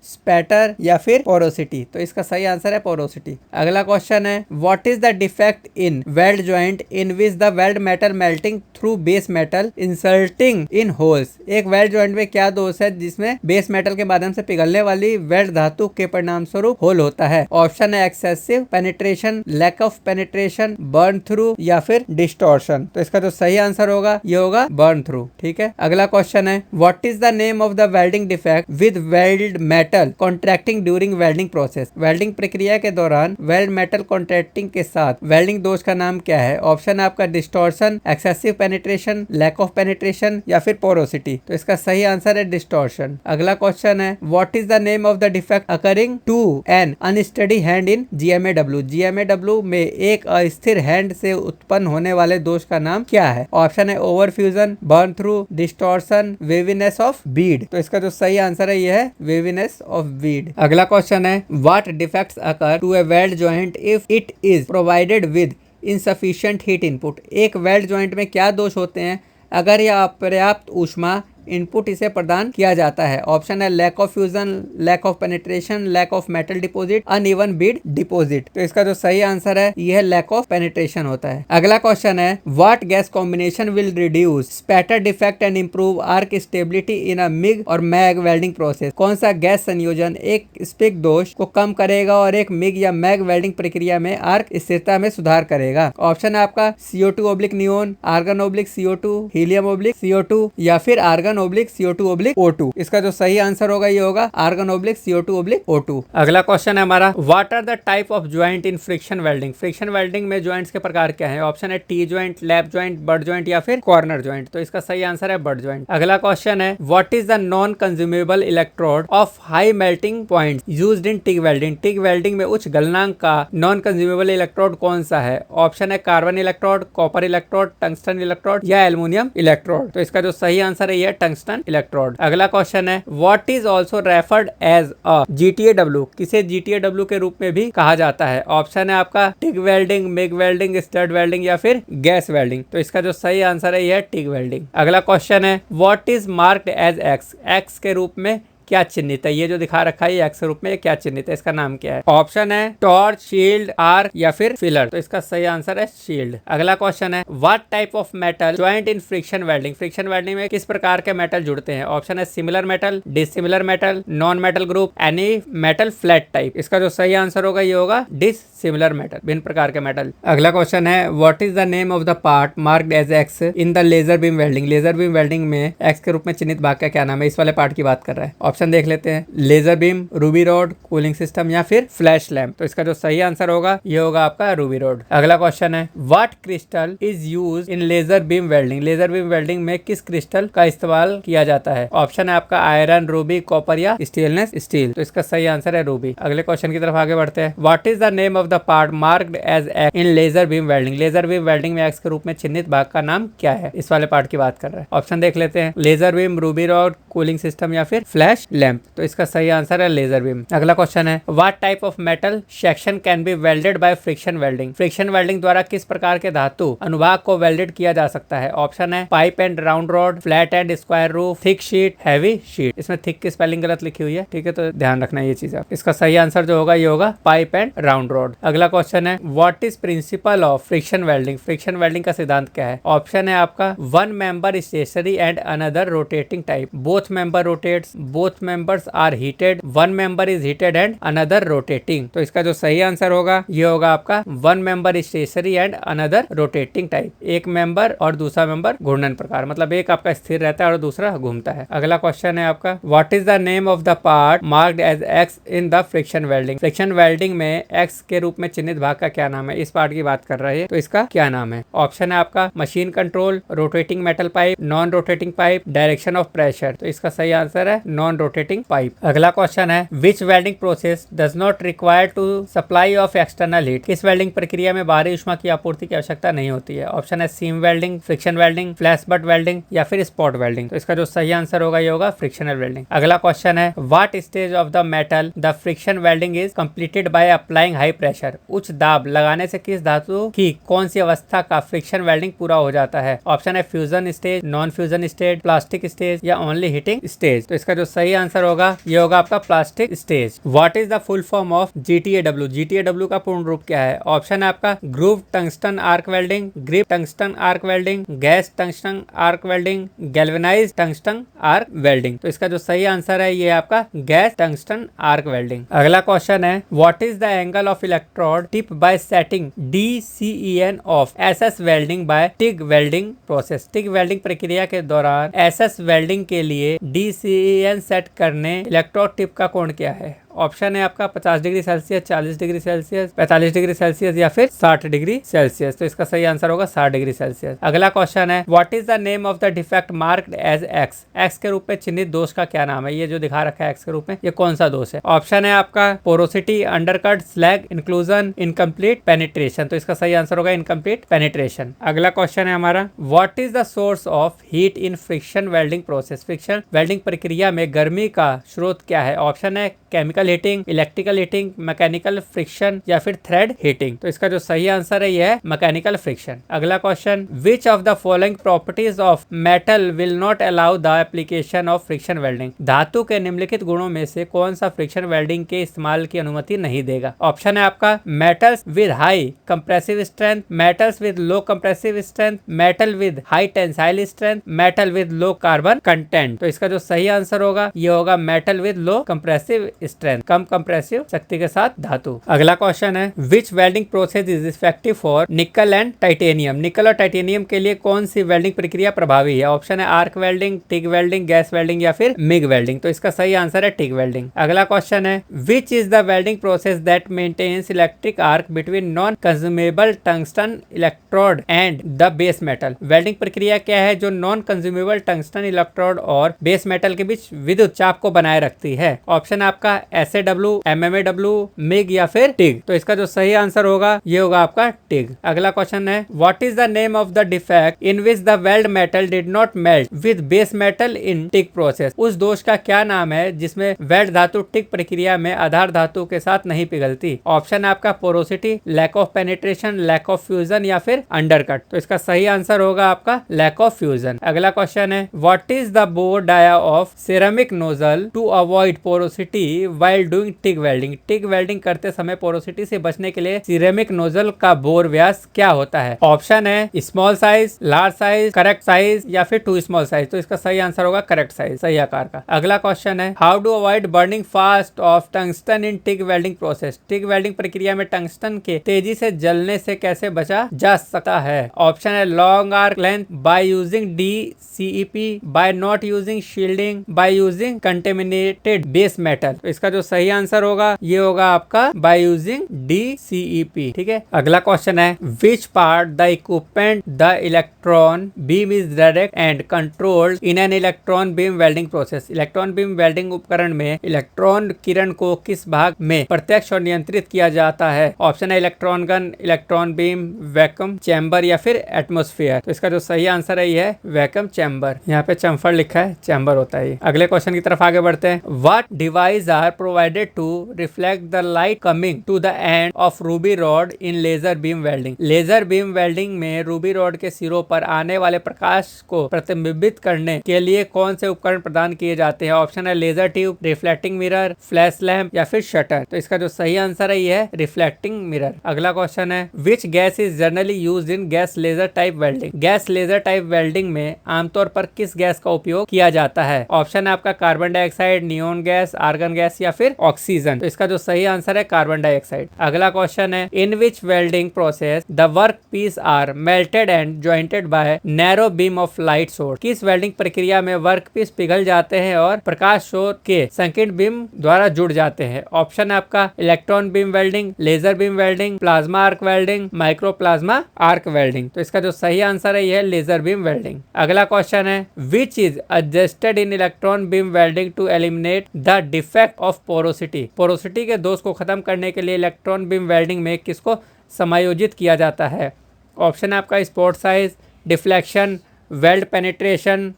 spatter या फिर पोरोसिटी। तो इसका सही आंसर है पोरोसिटी। अगला क्वेश्चन है what is the defect in weld joint in which the weld metal melting through base metal inserting in holes. एक वेल्ड जॉइंट में क्या दोष है जिसमें बेस मेटल के माध्यम से पिघलने वाली वेल्ड धातु के परिणाम स्वरूप होल होता है? ऑप्शन है excessive penetration, lack of penetration, burn through या फिर डिस्टॉर्शन। तो इसका जो सही आंसर होगा ये होगा बर्न थ्रू। ठीक है। अगला क्वेश्चन है what is the name of the welding defect with weld metal contracting during welding process. Welding प्रक्रिया के दौरान वेल्ड मेटल कॉन्ट्रैक्टिंग के साथ वेल्डिंग दोष का नाम क्या है? ऑप्शन है आपका distortion, excessive penetration, lack of penetration या फिर पोरोसिटी। तो इसका सही आंसर है डिस्टॉर्शन। अगला क्वेश्चन है what is the name of the defect occurring to an unsteady hand in GMAW. GMAW में एक अस्थिर हैंड से उत्पन्न होने वाले दोष का नाम क्या है? ऑप्शन है overfusion, burn through, distortion, waviness of bead. तो इसका जो सही आंसर है यह है वेवीनेस ऑफ बीड। अगला क्वेश्चन है what defects occur to a weld joint if it is provided with insufficient heat input. एक वेल्ड जॉइंट में क्या दोष होते हैं अगर यह अपर्याप्त ऊष्मा इनपुट इसे प्रदान किया जाता है? ऑप्शन है lack of fusion, lack of penetration, lack of metal deposit, uneven bead deposit. तो इसका जो सही आंसर है यह लैक ऑफ पेनिट्रेशन होता है। अगला क्वेश्चन है what gas combination will reduce spatter defect and improve arc stability in a MiG और मैग वेल्डिंग प्रोसेस। कौन सा गैस संयोजन एक स्पिक दोष को कम करेगा और एक मिग या मैग वेल्डिंग प्रक्रिया में आर्क स्थिरता में सुधार करेगा? ऑप्शन है आपका CO2 neon, argon CO2, helium CO2 या फिर आर्गन CO2 O2। इसका जो सही आंसर होगा ये होगा आर्गन CO2 O2। अगला क्वेश्चन है हमारा what are the type of joint in friction welding. Friction welding में ज्वाइंट्स के प्रकार क्या है? ऑप्शन है T joint, lap joint, butt joint या फिर कॉर्नर ज्वाइंट। तो इसका सही आंसर है बट ज्वाइंट। अगला क्वेश्चन है what is the non consumable electrode of high melting point used in TIG welding. TIG welding में उच्च गलनांक का नॉन कंज्यूमेबल इलेक्ट्रोड कौन सा है? ऑप्शन है carbon electrode, copper electrode, tungsten electrode या एल्युमिनियम इलेक्ट्रोड। तो इसका जो सही आंसर है यह टंगस्टन इलेक्ट्रोड। अगला क्वेश्चन है what is also referred as a GTAW। किसे GTAW के रूप में भी कहा जाता है? ऑप्शन है आपका TIG welding, MIG welding, stud welding या फिर गैस वेल्डिंग। तो इसका जो सही आंसर है यह टिग वेल्डिंग। अगला क्वेश्चन है what is marked as X. X के रूप में क्या चिन्हित है? ये जो दिखा रखा है एक्स रूप में क्या चिन्हित है? इसका नाम क्या है? ऑप्शन है टॉर्च, शील्ड, आर्क या फिर फिलर। तो इसका सही आंसर है शील्ड। अगला क्वेश्चन है what type of metal joint in friction welding. Friction welding में किस प्रकार के मेटल जुड़ते हैं? ऑप्शन है similar metal, dissimilar metal, non metal group, any metal flat type. इसका जो सही आंसर होगा ये होगा डिसिमिलर मेटल, भिन्न प्रकार के मेटल। अगला क्वेश्चन है what is the name of the part marked as X in the laser beam welding. Laser beam welding में एक्स के रूप में चिन्हित भाग का क्या नाम है? इस वाले पार्ट की बात कर रहा है। ऑप्शन देख लेते हैं laser beam, ruby rod, cooling system या फिर फ्लैश लैम्प। तो इसका जो सही आंसर होगा ये होगा आपका रूबी रोड। अगला क्वेश्चन है what crystal is use in laser beam welding. Laser beam welding में किस क्रिस्टल का इस्तेमाल किया जाता है? ऑप्शन है आपका आयरन, रूबी, कॉपर या स्टेनलेस स्टील। तो इसका सही आंसर है रूबी। अगले क्वेश्चन की तरफ आगे बढ़ते हैं what is the name of the part marked as X in laser beam welding. Laser beam welding में एक्स के रूप में चिन्हित भाग का नाम क्या है? इस वाले पार्ट की बात कर रहा है। ऑप्शन देख लेते हैं laser beam, ruby rod, cooling system या फिर फ्लैश लैम्प। तो इसका सही आंसर है लेजर बीम। अगला क्वेश्चन है what type of metal section can be welded by friction welding. Friction welding द्वारा किस प्रकार के धातु अनुभाग को वेल्डेड किया जा सकता है? ऑप्शन है pipe and round rod, flat and square roof, thick sheet, heavy sheet. इसमें थिक की स्पेलिंग गलत लिखी हुई है, ठीक है, तो ध्यान रखना ये चीज। इसका सही आंसर जो होगा ये होगा पाइप एंड राउंड रॉड। अगला क्वेश्चन है what is principle of friction welding. Friction welding का सिद्धांत क्या है? ऑप्शन है आपका one member stationary and another rotating type, both member rotates, both both members are heated, one member is heated and another rotating. तो इसका जो सही आंसर होगा ये होगा आपका one member is stationary and another rotating type. एक member और दूसरा मेंबर घूर्णन प्रकार, मतलब एक आपका स्थिर रहता है और दूसरा घूमता है। अगला क्वेश्चन है आपका what is the name of the part marked as X in the friction welding. Friction welding में एक्स के रूप में चिन्हित भाग का क्या नाम है? इस पार्ट की बात कर रहे हैं तो इसका क्या नाम है? ऑप्शन है आपका machine control, rotating metal pipe, non rotating pipe, direction of pressure. तो इसका सही आंसर है नॉन रोटेटिंग पाइप। अगला क्वेश्चन है which welding process does not require to supply of external heat. किस वेल्डिंग प्रक्रिया में बाहरी ऊष्मा की आपूर्ति की आवश्यकता नहीं होती है? ऑप्शन है seam welding, friction welding, flash butt welding या फिर स्पॉट वेल्डिंग। तो इसका जो सही आंसर होगा ये होगा फ्रिक्शनल वेल्डिंग। अगला क्वेश्चन है what stage of the metal the friction welding is completed by applying high pressure. उच्च दाब लगाने से किस धातु की कौन सी अवस्था का फ्रिक्शन वेल्डिंग पूरा हो जाता है? ऑप्शन है fusion stage, non fusion stage, plastic stage या ओनली हीटिंग स्टेज। तो इसका जो सही आंसर होगा ये होगा आपका plastic stage. What is the full form of GTAW। GTAW का पूर्ण रूप क्या है? ऑप्शन है आपका groove tungsten arc welding, grip tungsten arc welding, gas tungsten arc welding, galvanized tungsten arc welding. तो इसका जो सही आंसर है ये आपका गैस टंगस्टन आर्क वेल्डिंग। अगला क्वेश्चन है what is the angle of electrode tip by setting DCEN of SS welding by TIG welding process. TIG welding प्रक्रिया के दौरान SS वेल्डिंग के लिए DCEN सेट करने इलेक्ट्रोड टिप का कोण क्या है? ऑप्शन है आपका 50 degree Celsius, 40 degree Celsius, 45 degree Celsius या फिर 60 डिग्री सेल्सियस। तो इसका सही आंसर होगा 60 डिग्री सेल्सियस। अगला क्वेश्चन है what is the name of the defect marked as X. X के रूप में चिन्हित दोष का क्या नाम है? ये जो दिखा रखा है एक्स के रूप में ये कौन सा दोष है? ऑप्शन है आपका porosity, undercut, slag, inclusion, incomplete penetration. तो इसका सही आंसर होगा इनकम्प्लीट पेनिट्रेशन। अगला क्वेश्चन है हमारा what is the source of heat in friction welding process. Friction welding प्रक्रिया में गर्मी का स्रोत क्या है? ऑप्शन है chemical heating, electrical heating, mechanical friction या फिर थ्रेड हीटिंग। तो इसका जो सही आंसर है यह है मैकेनिकल फ्रिक्शन। अगला question which of the following properties of metal will not allow the application of friction welding. धातु के निम्नलिखित गुणों में से कौन सा फ्रिक्शन वेल्डिंग के इस्तेमाल की अनुमति नहीं देगा? ऑप्शन है आपका metals with high compressive strength, metals with low compressive strength, metal with high tensile strength, metal with low carbon content. तो इसका जो सही आंसर होगा ये होगा metal with low compressive strength, कम कंप्रेसिव शक्ति के साथ धातु। अगला क्वेश्चन है which welding process is effective for nickel and titanium. Nickel और टाइटेनियम के लिए कौन सी वेल्डिंग प्रक्रिया प्रभावी है? ऑप्शन है arc welding, TIG welding, gas welding या फिर मिग वेल्डिंग। तो इसका सही आंसर है टिग वेल्डिंग। अगला क्वेश्चन है which is the welding process that maintains electric arc between non consumable tungsten electrode and the base metal. Welding प्रक्रिया क्या है जो नॉन कंज्यूमेबल टंगस्टन इलेक्ट्रोड और बेस मेटल के बीच विद्युत चाप को बनाए रखती है? ऑप्शन आपका SAW, MMAW, MIG या फिर TIG। तो इसका जो सही आंसर होगा ये होगा आपका TIG। अगला क्वेश्चन है what is the name of the defect in which the weld metal did not melt with base metal in TIG process. उस दोष का क्या नाम है जिसमें वेल्ड धातु TIG प्रक्रिया में आधार धातु के साथ नहीं पिघलती? ऑप्शन है आपका porosity, lack of penetration, lack of fusion या फिर अंडरकट। तो इसका सही आंसर होगा आपका लैक ऑफ फ्यूजन। अगला क्वेश्चन है what is the bore dia of ceramic nozzle to avoid porosity while doing TIG welding. TIG welding करते समय पोरोसिटी से बचने के लिए सिरेमिक नोजल का बोर व्यास क्या होता है? ऑप्शन है small size, large size, correct size या फिर टू स्मॉल साइज। तो इसका सही आंसर होगा करेक्ट साइज, सही आकार का। अगला क्वेश्चन है how do avoid burning fast of tungsten in TIG welding process. TIG welding प्रक्रिया में टंगस्टन के तेजी से जलने से कैसे बचा जा सकता है? ऑप्शन है long arc length, by using DCEP, by not using shielding, by using contaminated base metal. तो इसका जो सही आंसर होगा ये होगा आपका बाय यूजिंग DCEP। ठीक है। अगला क्वेश्चन है which part the equipment the electron beam is direct and controlled in an electron beam welding process. Electron beam welding उपकरण में इलेक्ट्रॉन किरण को किस भाग में प्रत्यक्ष और नियंत्रित किया जाता है? ऑप्शन है electron gun, electron beam, vacuum chamber या फिर एटमोस्फेयर। तो इसका जो सही आंसर है ये है वैक्यूम चैम्बर। यहाँ पे चम्फर लिखा है, चैम्बर होता है। अगले क्वेश्चन की तरफ आगे बढ़ते हैं what device are provided to reflect the light coming to the end of ruby rod in laser beam welding। Laser beam welding में रूबी रॉड के सिरों पर आने वाले प्रकाश को प्रतिबिंबित करने के लिए कौन से उपकरण प्रदान किए जाते हैं? ऑप्शन है laser tube, reflecting mirror, flash lamp या फिर शटर। तो इसका जो सही आंसर है ये है रिफ्लेक्टिंग मिरर। अगला क्वेश्चन है which gas is generally used in gas laser type welding. Gas laser type welding में आमतौर पर किस गैस का उपयोग किया जाता है? ऑप्शन है आपका carbon dioxide, neon gas, argon gas या फिर ऑक्सीजन। तो इसका जो सही आंसर है कार्बन डाइऑक्साइड। अगला क्वेश्चन है in which welding process the work piece are melted and jointed by narrow beam of light source. किस वेल्डिंग प्रक्रिया में वर्क पीस पिघल जाते हैं और प्रकाश स्रोत के संकीर्ण बीम द्वारा जुड़ जाते हैं? ऑप्शन है आपका electron beam welding, laser beam welding, plasma arc welding, micro plasma arc welding. तो इसका जो सही आंसर है यह लेजर बीम वेल्डिंग। अगला क्वेश्चन है which is adjusted in electron beam welding to eliminate the defect of porosity. Porosity के दोष को खत्म करने के लिए इलेक्ट्रॉन बीम वेल्डिंग में किसको समायोजित किया जाता है? ऑप्शन है आपका spot size, deflection, weld penetration,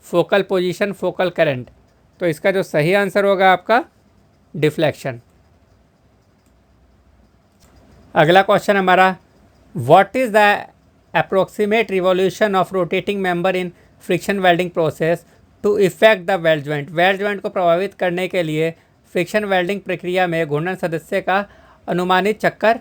focal position, focal current. तो इसका जो सही आंसर होगा आपका डिफ्लेक्शन। अगला क्वेश्चन हमारा what is the approximate revolution of rotating member in friction welding process to effect the weld joint. Weld joint को प्रभावित करने के लिए फ्रिक्शन वेल्डिंग प्रक्रिया में घूर्णन सदस्य का अनुमानित चक्कर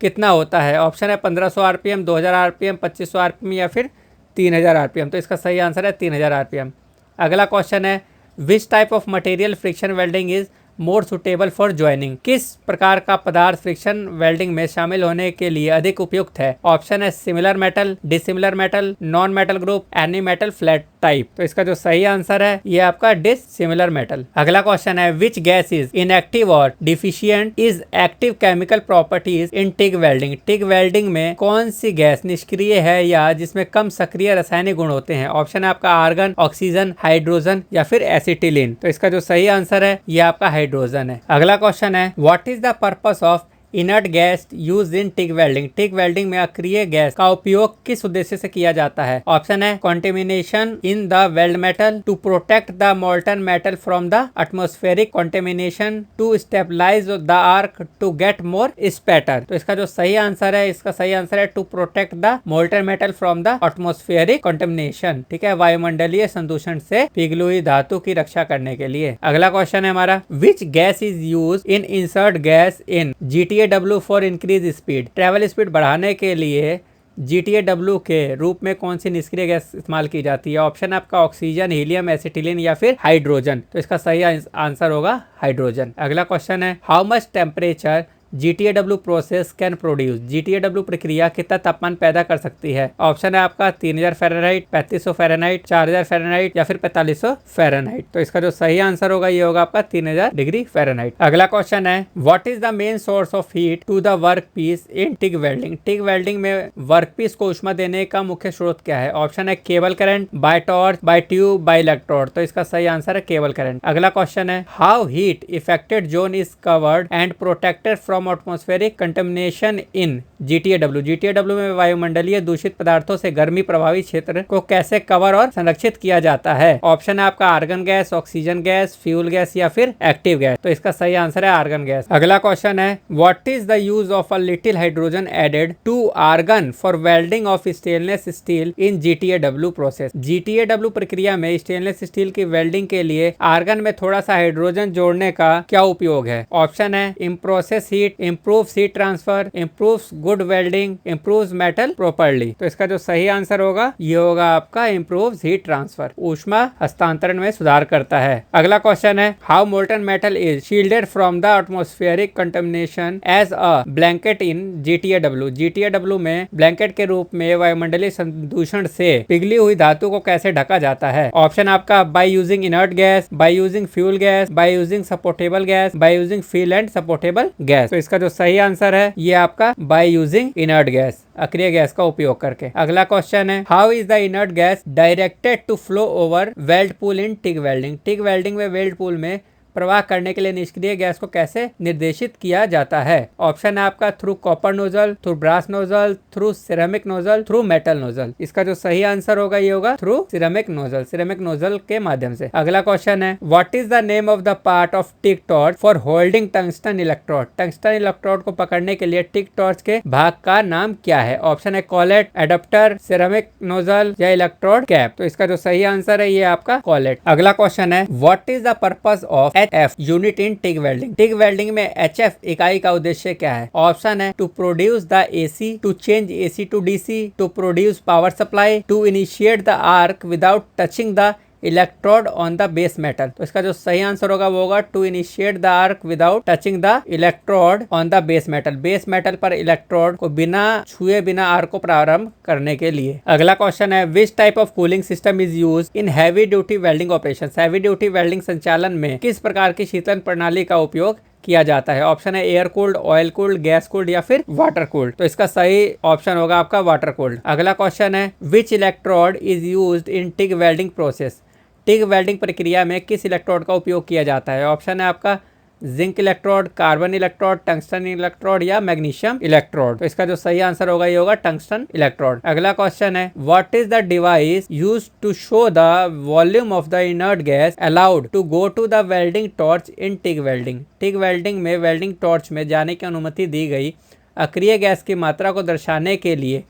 कितना होता है? ऑप्शन है 1500 आरपीएम, 2000 आरपीएम, 2500 आरपीएम या फिर 3000 आरपीएम। तो इसका सही आंसर है 3000 आरपीएम। अगला क्वेश्चन है which type of material friction welding is more suitable for joining. किस प्रकार का पदार्थ फ्रिक्शन वेल्डिंग में शामिल होने के लिए अधिक उपयुक्त है? ऑप्शन है similar metal, dissimilar metal, non metal group, any metal flat type. तो इसका जो सही आंसर है ये आपका डिसिमिलर मेटल। अगला क्वेश्चन है विच गैस इज इनएक्टिव और deficient is active chemical properties in TIG welding. TIG welding में कौन सी गैस निष्क्रिय है या जिसमें कम सक्रिय रासायनिक गुण होते हैं? ऑप्शन है आपका आर्गन, ऑक्सीजन, हाइड्रोजन या फिर एसिटिलीन। तो इसका जो सही आंसर है ये आपका हाइड्रोजन है। अगला क्वेश्चन है what is the purpose of inert gas use in TIG welding. TIG welding में अक्रिय गैस का उपयोग किस उद्देश्य से किया जाता है? ऑप्शन है contamination in the weld metal, to protect the molten metal from the atmospheric contamination, to stabilise the arc, to get more spatter. तो इसका जो सही आंसर है इसका सही आंसर है to protect the molten metal from the atmospheric contamination. ठीक है, वायुमंडलीय संदूषण से पिघली हुई धातु की रक्षा करने के लिए। अगला क्वेश्चन है हमारा which gas is use in insert gas in GTAW for increase speed. Travel speed बढ़ाने के लिए GTAW के रूप में कौन सी निष्क्रिय गैस इस्तेमाल की जाती है? ऑप्शन आपका ऑक्सीजन, हीलियम, एसिटिलीन या फिर हाइड्रोजन। तो इसका सही आंसर होगा हाइड्रोजन। अगला क्वेश्चन है how much temperature GTAW process can produce. GTAW प्रक्रिया कितना तापमान पैदा कर सकती है? ऑप्शन है आपका 3000 फ़ारेनहाइट, 3500 फ़ारेनहाइट, 4000 फ़ारेनहाइट या फिर 4500 फ़ारेनहाइट। तो इसका जो सही आंसर होगा ये होगा आपका 3000 डिग्री फ़ारेनहाइट। अगला क्वेश्चन है what is the main source of heat to the work piece in TIG welding. TIG welding में वर्क पीस को ऊष्मा देने का मुख्य स्रोत क्या है? ऑप्शन है cable current, by torch, by tube, by electrode. तो इसका सही आंसर है केबल करंट। अगला क्वेश्चन है how heat affected zone is covered and protected from atmospheric contamination in GTAW। GTAW में वायुमंडलीय दूषित पदार्थों से गर्मी प्रभावित क्षेत्र को कैसे कवर और संरक्षित किया जाता है? ऑप्शन है आपका argon gas, oxygen gas, fuel gas या फिर एक्टिव गैस। तो इसका सही आंसर है आर्गन गैस। अगला क्वेश्चन है what is the use of a little hydrogen added to argon for welding of stainless steel in GTAW process. GTAW प्रक्रिया में स्टेनलेस स्टील की वेल्डिंग के लिए आर्गन में थोड़ा सा हाइड्रोजन जोड़ने का क्या उपयोग है? ऑप्शन है in process heat, improve heat transfer, improves good welding, improves metal properly. तो इसका जो सही आंसर होगा ये होगा आपका इम्प्रूव्स हीट ट्रांसफर, ऊष्मा हस्तांतरण में सुधार करता है। अगला क्वेश्चन है how molten metal is shielded from the atmospheric contamination as a blanket in GTAW। GTAW में ब्लैंकेट के रूप में वायुमंडलीय संदूषण से पिघली हुई धातु को कैसे ढका जाता है? ऑप्शन आपका by using inert gas, by using fuel gas, by using supportable gas, by using fuel and supportable gas. तो इसका जो सही आंसर है ये आपका बाय यूजिंग इनर्ट गैस, अक्रिय गैस का उपयोग करके। अगला क्वेश्चन है how is the inert gas directed to flow over weld pool in TIG welding. TIG welding में वेल्ड पूल में प्रवाह करने के लिए निष्क्रिय गैस को कैसे निर्देशित किया जाता है? ऑप्शन है आपका through copper nozzle, through brass nozzle, through ceramic nozzle, through metal nozzle. इसका जो सही आंसर होगा ये होगा through ceramic nozzle, ceramic nozzle के माध्यम से। अगला क्वेश्चन है what is the name of the part of TIG torch for holding tungsten electrode? Tungsten electrode को पकड़ने के लिए टिक टॉर्च के भाग का नाम क्या है? ऑप्शन है कॉलेट, एडाप्टर, सिरेमिक नोजल या इलेक्ट्रोड कैप। तो इसका जो सही आंसर है ये आपका कॉलेट। अगला क्वेश्चन है what is the purpose of HF unit in TIG welding? TIG welding में HF इकाई का उद्देश्य क्या है? ऑप्शन है to produce the AC, to change AC to DC, to produce power supply, to initiate the arc without touching the electrode on the base metal. तो इसका जो सही आंसर होगा वो होगा to initiate the arc without touching the electrode on the base metal. Base metal पर electrode को बिना छुए बिना आर्क को प्रारंभ करने के लिए। अगला क्वेश्चन है which type of cooling system is use in heavy duty welding operation? Heavy duty welding संचालन में किस प्रकार की शीतलन प्रणाली का उपयोग किया जाता है? ऑप्शन है air cooled, oil cooled, gas cooled या फिर वाटर कूल्ड। तो इसका सही ऑप्शन होगा आपका वाटर कूल्ड। अगला क्वेश्चन है which electrode is used in TIG welding process? TIG welding प्रक्रिया में किस इलेक्ट्रोड का उपयोग किया जाता है? ऑप्शन है आपका zinc electrode, carbon electrode, tungsten electrode या मैग्नीशियम इलेक्ट्रोड। तो इसका जो सही आंसर होगा ये होगा टंगस्टन इलेक्ट्रोड। अगला क्वेश्चन है what is the device used to show the volume of the inert gas allowed to go to the welding torch in TIG welding? TIG welding में वेल्डिंग टॉर्च में जाने की अनुमति दी गई अक्रिय गैस की मात्रा को दर्शाने के लिए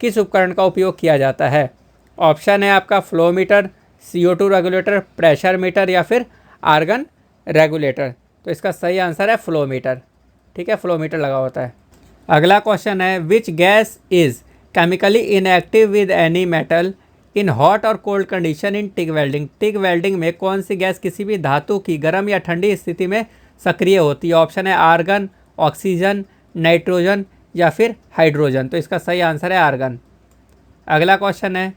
किस उपकरण का उपयोग किया जाता है? ऑप्शन है आपका flowmeter, CO2 regulator, pressure metre या फिर आर्गन रेगुलेटर। तो इसका सही आंसर है फ्लोमीटर। ठीक है, फ्लोमीटर लगा होता है। अगला क्वेश्चन है which gas is chemically inactive with any metal in hot और cold condition in TIG welding? TIG welding में कौन सी गैस किसी भी धातु की गर्म या ठंडी स्थिति में सक्रिय होती है? ऑप्शन है आर्गन, ऑक्सीजन, नाइट्रोजन या फिर हाइड्रोजन। तो इसका सही आंसर है आर्गन। अगला क्वेश्चन है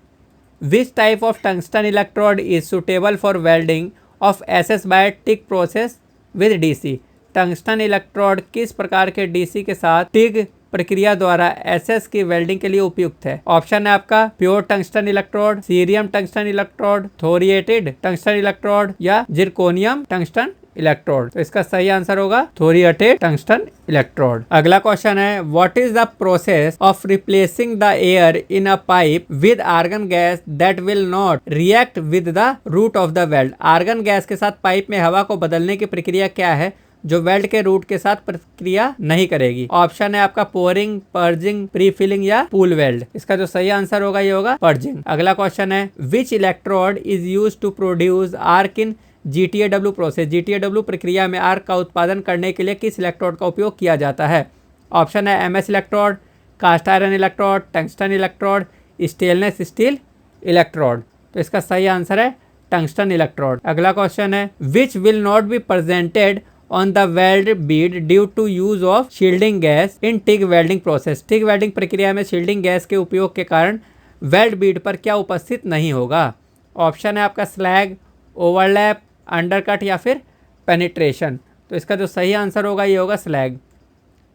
which type of tungsten electrode is suitable for welding of SS by TIG process with DC? Tungsten electrode किस प्रकार के DC के साथ टिग प्रक्रिया द्वारा SS की वेल्डिंग के लिए उपयुक्त है? ऑप्शन है आपका pure tungsten electrode, cerium tungsten electrode, thoriated tungsten electrode या जिरकोनियम टंगस्टन इलेक्ट्रोड। तो इसका सही आंसर होगा थोरिएटेड टंगस्टन इलेक्ट्रोड। अगला क्वेश्चन है what is the process of replacing the air in a pipe with argon gas that will not react with the root of the weld? Argon gas के साथ pipe में हवा को बदलने की प्रक्रिया क्या है जो वेल्ड के रूट के साथ प्रक्रिया नहीं करेगी? ऑप्शन है आपका पोरिंग, पर्जिंग, प्री फिलिंग या पूल वेल्ड। इसका जो सही आंसर होगा ये होगा पर्जिंग। अगला क्वेश्चन है which electrode is used to produce arc in GTAW process? GTAW प्रक्रिया में आर्क का उत्पादन करने के लिए किस इलेक्ट्रोड का उपयोग किया जाता है? ऑप्शन है MS electrode, cast iron electrode, tungsten electrode, stainless steel electrode. तो इसका सही आंसर है टंगस्टन इलेक्ट्रोड। अगला क्वेश्चन है which will not be presented on the weld bead due to use of shielding gas in TIG welding process? TIG welding प्रक्रिया में shielding gas के उपयोग के कारण वेल्ड बीड पर क्या उपस्थित नहीं होगा? ऑप्शन है आपका स्लैग, ओवरलैप, अंडरकट या फिर पेनिट्रेशन। तो इसका जो सही आंसर होगा ये होगा स्लैग।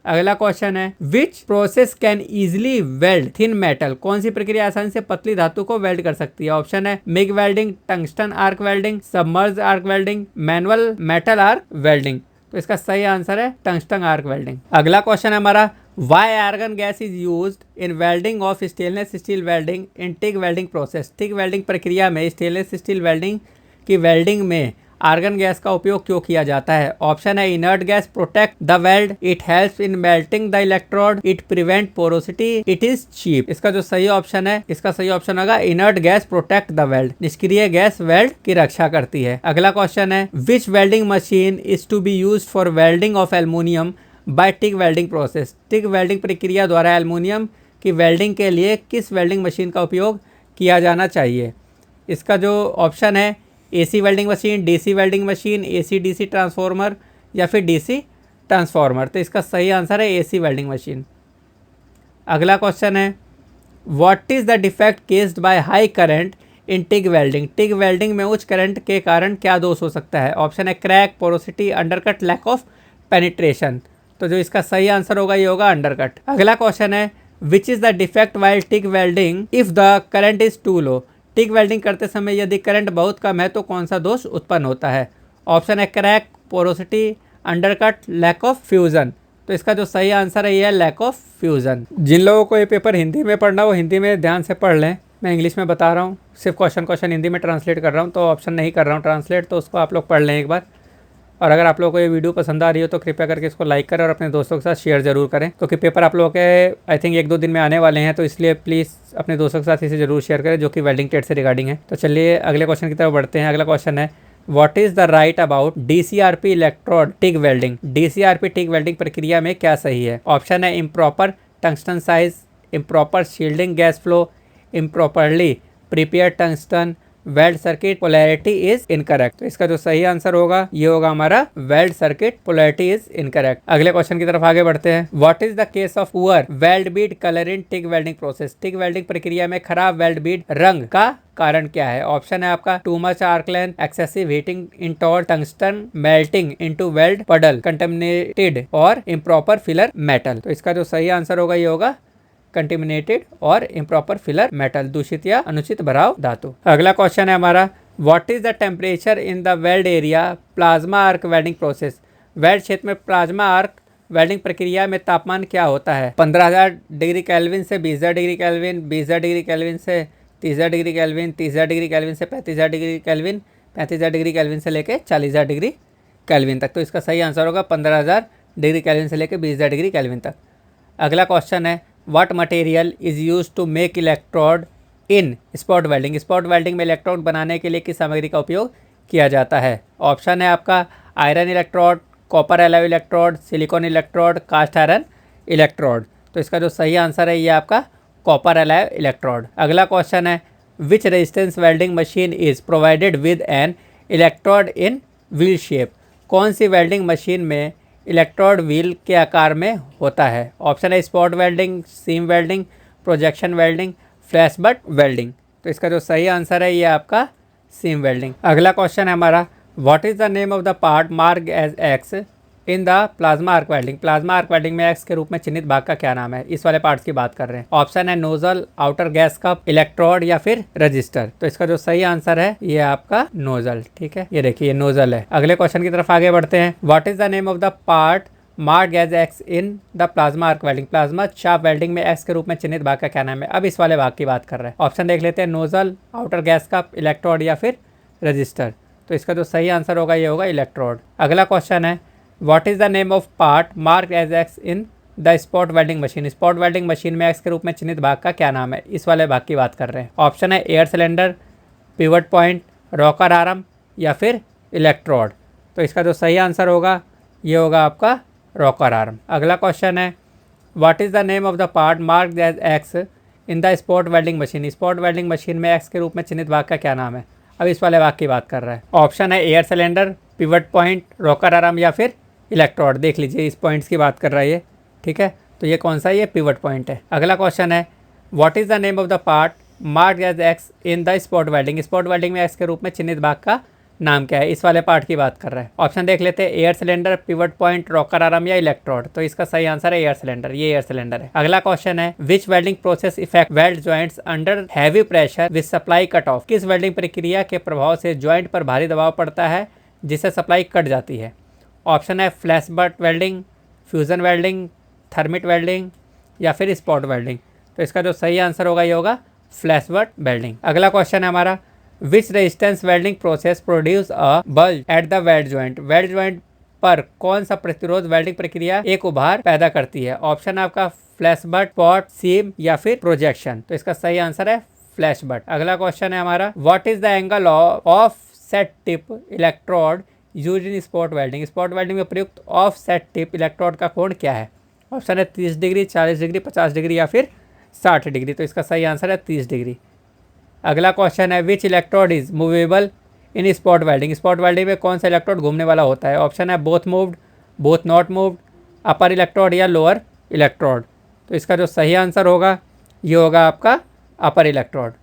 अगला क्वेश्चन है which process can easily weld thin metal? कौन सी प्रक्रिया आसानी से पतली धातु को वेल्ड कर सकती है? ऑप्शन है MIG welding, tungsten arc welding, submerge arc welding, manual metal arc welding. तो इसका सही आंसर है टंगस्टन आर्क वेल्डिंग। अगला क्वेश्चन है हमारा why argon gas is used in welding of stainless steel welding in TIG welding process? TIG welding प्रक्रिया में stainless steel welding की वेल्डिंग में आर्गन गैस का उपयोग क्यों किया जाता है? ऑप्शन है inert gas protect the weld, it helps in melting the electrode, it prevent porosity, it is cheap. इसका जो सही ऑप्शन है इसका सही ऑप्शन होगा inert gas protect the weld. निष्क्रिय गैस वेल्ड की रक्षा करती है। अगला क्वेश्चन है which welding machine is to be used for welding of aluminium by TIG welding process? TIG welding प्रक्रिया द्वारा एल्युमिनियम की वेल्डिंग के लिए किस वेल्डिंग मशीन का उपयोग किया जाना चाहिए? इसका जो ऑप्शन है AC welding machine, DC welding machine, AC DC transformer या फिर DC ट्रांसफार्मर। तो इसका सही आंसर है AC वेल्डिंग मशीन। अगला क्वेश्चन है what is the defect caused by high current in TIG welding? TIG welding में उच्च करंट के कारण क्या दोष हो सकता है? ऑप्शन है crack, porosity, undercut, lack of penetration. तो जो इसका सही आंसर होगा ये होगा अंडरकट। अगला क्वेश्चन है which is the defect while TIG welding if the current is too low? TIG welding करते समय यदि करंट बहुत कम है तो कौन सा दोष उत्पन्न होता है? ऑप्शन है crack, porosity, undercut, lack of fusion. तो इसका जो सही आंसर है ये है लैक ऑफ फ्यूजन। जिन लोगों को ये पेपर हिंदी में पढ़ना वो हिंदी में ध्यान से पढ़ लें, मैं इंग्लिश में बता रहा हूँ, सिर्फ क्वेश्चन हिंदी में ट्रांसलेट कर रहा हूँ, तो ऑप्शन नहीं कर रहा हूँ ट्रांसलेट, तो उसको आप लोग पढ़ लें एक बार। और अगर आप लोगों को ये वीडियो पसंद आ रही हो तो कृपया करके इसको लाइक करें और अपने दोस्तों के साथ शेयर ज़रूर करें, क्योंकि पेपर आप लोगों के आई थिंक 1-2 दिन में आने वाले हैं, तो इसलिए प्लीज़ अपने दोस्तों के साथ इसे ज़रूर शेयर करें जो कि वेल्डिंग ट्रेड से रिगार्डिंग है। तो चलिए अगले क्वेश्चन की तरफ बढ़ते हैं। अगला क्वेश्चन है, what is the right about DCRP electrode tick welding. DCRP tick welding प्रक्रिया में क्या सही है? ऑप्शन है improper tungsten size, improper shielding gas flow, improperly prepare tungsten, weld circuit polarity is incorrect. तो इसका जो सही आंसर होगा ये होगा हमारा weld circuit polarity is incorrect. अगले क्वेश्चन की तरफ आगे बढ़ते हैं। What is the case of poor weld Beed colour in tick welding process. TIG welding प्रक्रिया में खराब वेल्ड बीड रंग का कारण क्या है? ऑप्शन है आपका too much arc length, excessive heating in tall tungsten, melting into weld puddle, contaminated और इम्प्रॉपर फिलर मेटल। तो इसका जो सही आंसर होगा ये होगा कंटेमिनेटेड और इम्प्रॉपर फिलर मेटल, दूषित या अनुचित भराव धातु। अगला क्वेश्चन है हमारा, what is the temperature in the weld area plasma arc welding process. Weld क्षेत्र में प्लाज्मा आर्क वेल्डिंग प्रक्रिया में तापमान क्या होता है? 15,000 डिग्री केल्विन से 20,000 डिग्री केल्विन, 20,000 डिग्री केल्विन से 30,000 डिग्री केल्विन, 30,000 डिग्री केल्विन से 35,000 डिग्री केल्विन, 35,000 डिग्री केल्विन से लेकर 40,000 डिग्री केल्विन तक। तो इसका सही आंसर होगा 15,000 डिग्री केल्विन से लेकर 20,000 डिग्री केल्विन तक। अगला क्वेश्चन है, What material is used to make electrode in spot welding। Spot welding में इलेक्ट्रोड बनाने के लिए किस सामग्री का उपयोग किया जाता है? ऑप्शन है आपका iron electrode, copper alloy electrode, silicon electrode, cast iron electrode. तो इसका जो सही आंसर है ये आपका कॉपर एलॉय इलेक्ट्रोड। अगला क्वेश्चन है, which resistance welding machine is provided with an electrode in wheel shape. कौन सी वेल्डिंग मशीन में इलेक्ट्रोड व्हील के आकार में होता है? ऑप्शन है spot welding, seam welding, projection welding, flash butt welding. तो इसका जो सही आंसर है ये आपका सीम वेल्डिंग। अगला क्वेश्चन है हमारा, what is the name of the part mark as X in the plasma arc welding. Plasma arc welding में एक्स के रूप में चिन्हित भाग का क्या नाम है? इस वाले पार्ट्स की बात कर रहे हैं। ऑप्शन है nozzle, outer gas cup, electrode या फिर रजिस्टर। तो इसका जो सही आंसर है ये आपका नोजल। ठीक है, ये देखिए ये नोजल है। अगले क्वेश्चन की तरफ आगे बढ़ते हैं। What is the name of the part mark as X in the plasma arc welding. Plasma sharp welding में एक्स के रूप में चिन्हित भाग का क्या नाम है? अब इस वाले भाग की बात कर रहे हैं। ऑप्शन देख लेते हैं, nozzle, outer gas cup, electrode या फिर रजिस्टर। तो इसका जो सही आंसर होगा ये होगा इलेक्ट्रोड। अगला क्वेश्चन है, what is the name of part mark as X in the spot welding machine. Spot welding machine में एक्स के रूप में चिन्हित भाग का क्या नाम है? इस वाले भाग की बात कर रहे हैं। ऑप्शन है air cylinder, pivot point, rocker arm या फिर इलेक्ट्रोड। तो इसका जो सही आंसर होगा ये होगा आपका रॉकर आर्म। अगला क्वेश्चन है, what is the name of the part mark as X in the spot welding machine. Spot welding machine में एक्स के रूप में चिन्हित भाग का क्या नाम है? अब इस वाले भाग की बात कर रहा है। ऑप्शन है air cylinder, pivot point, rocker arm या फिर इलेक्ट्रोड। देख लीजिए इस पॉइंट्स की बात कर रहा है ये। ठीक है, तो ये कौन सा है? ये पिवट पॉइंट है। अगला क्वेश्चन है, what is the name of the part mark as X in the spot welding. Spot welding में एक्स के रूप में चिन्हित भाग का नाम क्या है? इस वाले पार्ट की बात कर रहा है। ऑप्शन देख लेते हैं, air cylinder, pivot point, rocker arm या इलेक्ट्रोड। तो इसका सही आंसर है एयर सिलेंडर। ये एयर सिलेंडर है। अगला क्वेश्चन है, which welding process effect weld joints under heavy pressure with supply cut off. किस वेल्डिंग प्रक्रिया के प्रभाव से जॉइंट पर भारी दबाव पड़ता है जिससे सप्लाई कट जाती है? ऑप्शन है flash butt welding, fusion welding, thermit welding या फिर स्पॉट वेल्डिंग। तो इसका जो सही आंसर होगा ये होगा फ्लैश बट वेल्डिंग। अगला क्वेश्चन है हमारा, which resistance welding process produce a bulge at the weld joint. Weld joint पर कौन सा प्रतिरोध वेल्डिंग प्रक्रिया एक उभार पैदा करती है? ऑप्शन है आपका फ्लैश बट, स्पॉट, सीम या फिर प्रोजेक्शन। तो इसका सही आंसर है फ्लैश बट। अगला क्वेश्चन है हमारा, what is the angle of set tip electrode use in spot welding. Spot welding में प्रयुक्त ऑफ सेट टिप इलेक्ट्रोड का कोण क्या है? ऑप्शन है 30 डिग्री, 40 डिग्री, 50 डिग्री या फिर 60 डिग्री। तो इसका सही आंसर है 30 डिग्री। अगला क्वेश्चन है, which electrode is movable in spot welding. Spot welding में कौन सा इलेक्ट्रोड घूमने वाला होता है? ऑप्शन है both moved, both not moved, upper electrode या लोअर इलेक्ट्रोड। तो इसका जो सही आंसर होगा ये होगा आपका अपर इलेक्ट्रोड।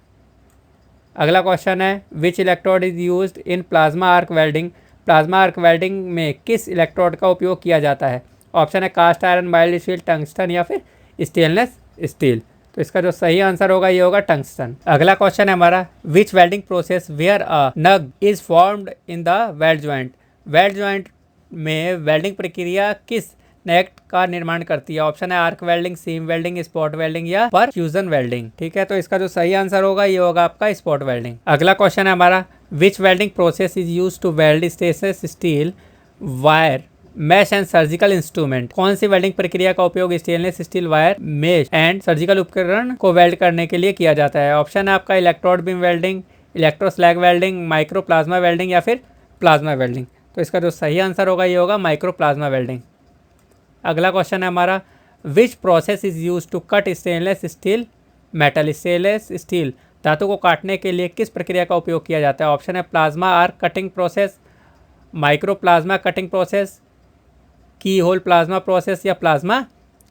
अगला क्वेश्चन है, which electrode is used in plasma arc welding. Plasma arc welding में किस इलेक्ट्रोड का उपयोग किया जाता है? ऑप्शन है cast iron, mild steel, tungsten या फिर स्टेनलेस स्टील। तो इसका जो सही आंसर होगा ये होगा टंगस्टन। अगला क्वेश्चन है हमारा, which welding process where a nug is formed in the weld joint. Weld joint में वेल्डिंग प्रक्रिया किस नेट का निर्माण करती है? ऑप्शन है arc welding, seam welding, spot welding या परफ्यूजन वेल्डिंग। ठीक है, तो इसका जो सही आंसर होगा ये होगा आपका स्पॉट वेल्डिंग। अगला क्वेश्चन है हमारा, which welding process is use to weld stainless steel wire mesh and surgical instrument? कौन सी वेल्डिंग प्रक्रिया का उपयोग stainless steel wire, mesh and surgical उपकरण को वेल्ड करने के लिए किया जाता है? ऑप्शन है आपका electrode beam welding, electro slag welding, micro plasma welding या फिर प्लाज्मा वेल्डिंग। तो इसका जो सही आंसर होगा ये होगा माइक्रो प्लाज्मा वेल्डिंग। अगला क्वेश्चन है हमारा, which process is use to cut stainless steel metal? Stainless steel धातु को काटने के लिए किस प्रक्रिया का उपयोग किया जाता है? ऑप्शन है plasma arc cutting process, micro plasma cutting process, keyhole plasma process या प्लाज्मा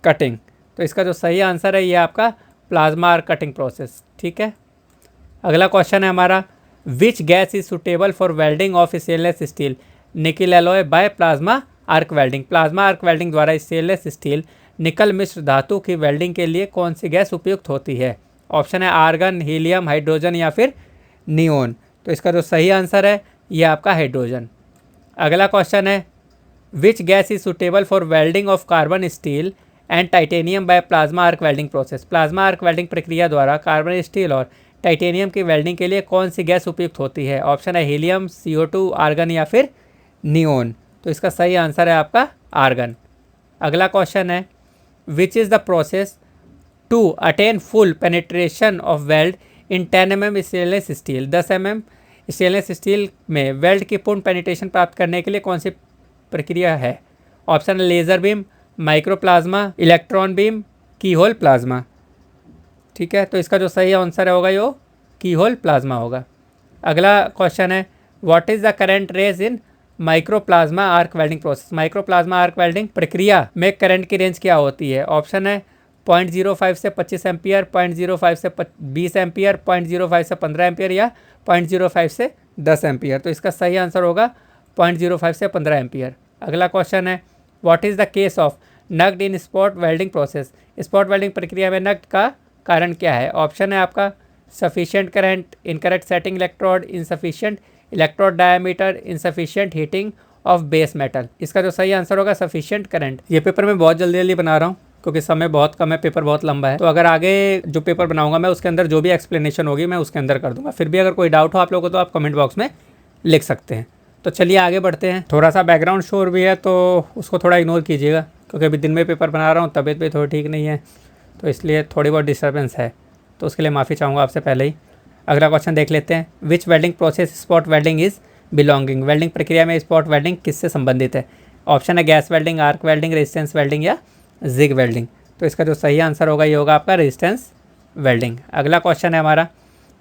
कटिंग। तो इसका जो सही आंसर है ये आपका प्लाज्मा आर्क कटिंग प्रोसेस। ठीक है, अगला क्वेश्चन है हमारा, which gas is suitable for welding of stainless steel nickel alloy by plasma arc welding? Plasma arc welding द्वारा स्टेनलेस स्टील निकल मिश्र धातु की वेल्डिंग के लिए कौन सी गैस उपयुक्त होती है? ऑप्शन है आर्गन, हीलियम, हाइड्रोजन या फिर नियोन। तो इसका जो सही आंसर है ये आपका हाइड्रोजन। अगला क्वेश्चन है, which gas is suitable for welding of carbon steel and titanium bye plasma arc welding process? Plasma arc welding प्रक्रिया द्वारा कार्बन स्टील और टाइटेनियम की वेल्डिंग के लिए कौन सी गैस उपयुक्त होती है? ऑप्शन है हीलियम, CO2, आर्गन या फिर नियोन। तो इसका सही आंसर है आपका आर्गन। अगला क्वेश्चन है, which is the process to attain full penetration of weld in 10 mm stainless steel? 10 mm stainless steel में वेल्ड की पूर्ण पेनिट्रेशन प्राप्त करने के लिए कौन सी प्रक्रिया है? ऑप्शन है laser beam, micro plasma, electron beam, की होल प्लाज्मा। ठीक है, तो इसका जो सही आंसर होगा यो की होल प्लाज्मा होगा। अगला क्वेश्चन है, what is the current range in micro plasma arc welding process? Micro plasma arc welding प्रक्रिया में करंट की रेंज क्या होती है? ऑप्शन है 0.05 से 25 एम्पियर, 0.05 से 20 एम्पियर, 0.05 से 15 एम्पियर या 0.05 से 10 एम्पियर। तो इसका सही आंसर होगा 0.05 से 15 एम्पियर। अगला क्वेश्चन है, what is the case of nugget in spot welding process? Spot welding प्रक्रिया में नग्ड का कारण क्या है? ऑप्शन है आपका sufficient current, incorrect setting electrode, insufficient electrode diameter, insufficient heating of base metal. इसका जो सही आंसर होगा सफिशिएंट करंट। ये पेपर मैं बहुत जल्दी जल्दी बना रहा हूँ क्योंकि समय बहुत कम है, पेपर बहुत लंबा है। तो अगर आगे जो पेपर बनाऊंगा मैं उसके अंदर जो भी एक्सप्लेनेशन होगी मैं उसके अंदर कर दूंगा। फिर भी अगर कोई डाउट हो आप लोगों को तो आप कमेंट बॉक्स में लिख सकते हैं। तो चलिए आगे बढ़ते हैं। थोड़ा सा बैकग्राउंड शोर भी है तो उसको थोड़ा इग्नोर कीजिएगा क्योंकि अभी दिन में पेपर बना रहा हूँ, तबीयत भी थोड़ी ठीक नहीं है तो इसलिए थोड़ी बहुत डिस्टर्बेंस है, तो उसके लिए माफ़ी चाहूँगा आपसे पहले ही। अगला क्वेश्चन देख लेते हैं, which welding process spot welding is belonging? Welding प्रक्रिया में स्पॉट वेल्डिंग किससे संबंधित है? ऑप्शन है gas welding, arc welding, resistance welding या जिग वेल्डिंग। तो इसका जो सही आंसर होगा ये होगा आपका रेजिस्टेंस वेल्डिंग। अगला क्वेश्चन है हमारा,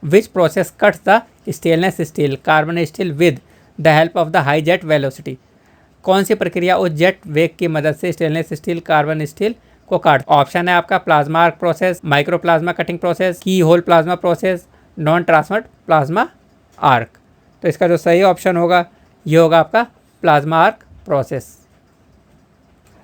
which process cuts the stainless steel carbon steel with the help of the high jet velocity? कौन सी प्रक्रिया उस जेट वेग की मदद से स्टेनलेस स्टील कार्बन स्टील को काट? ऑप्शन है आपका plasma arc process, micro plasma cutting process, keyhole plasma process, non transferred plasma arc. तो इसका जो सही ऑप्शन होगा ये होगा आपका प्लाज्मा आर्क प्रोसेस।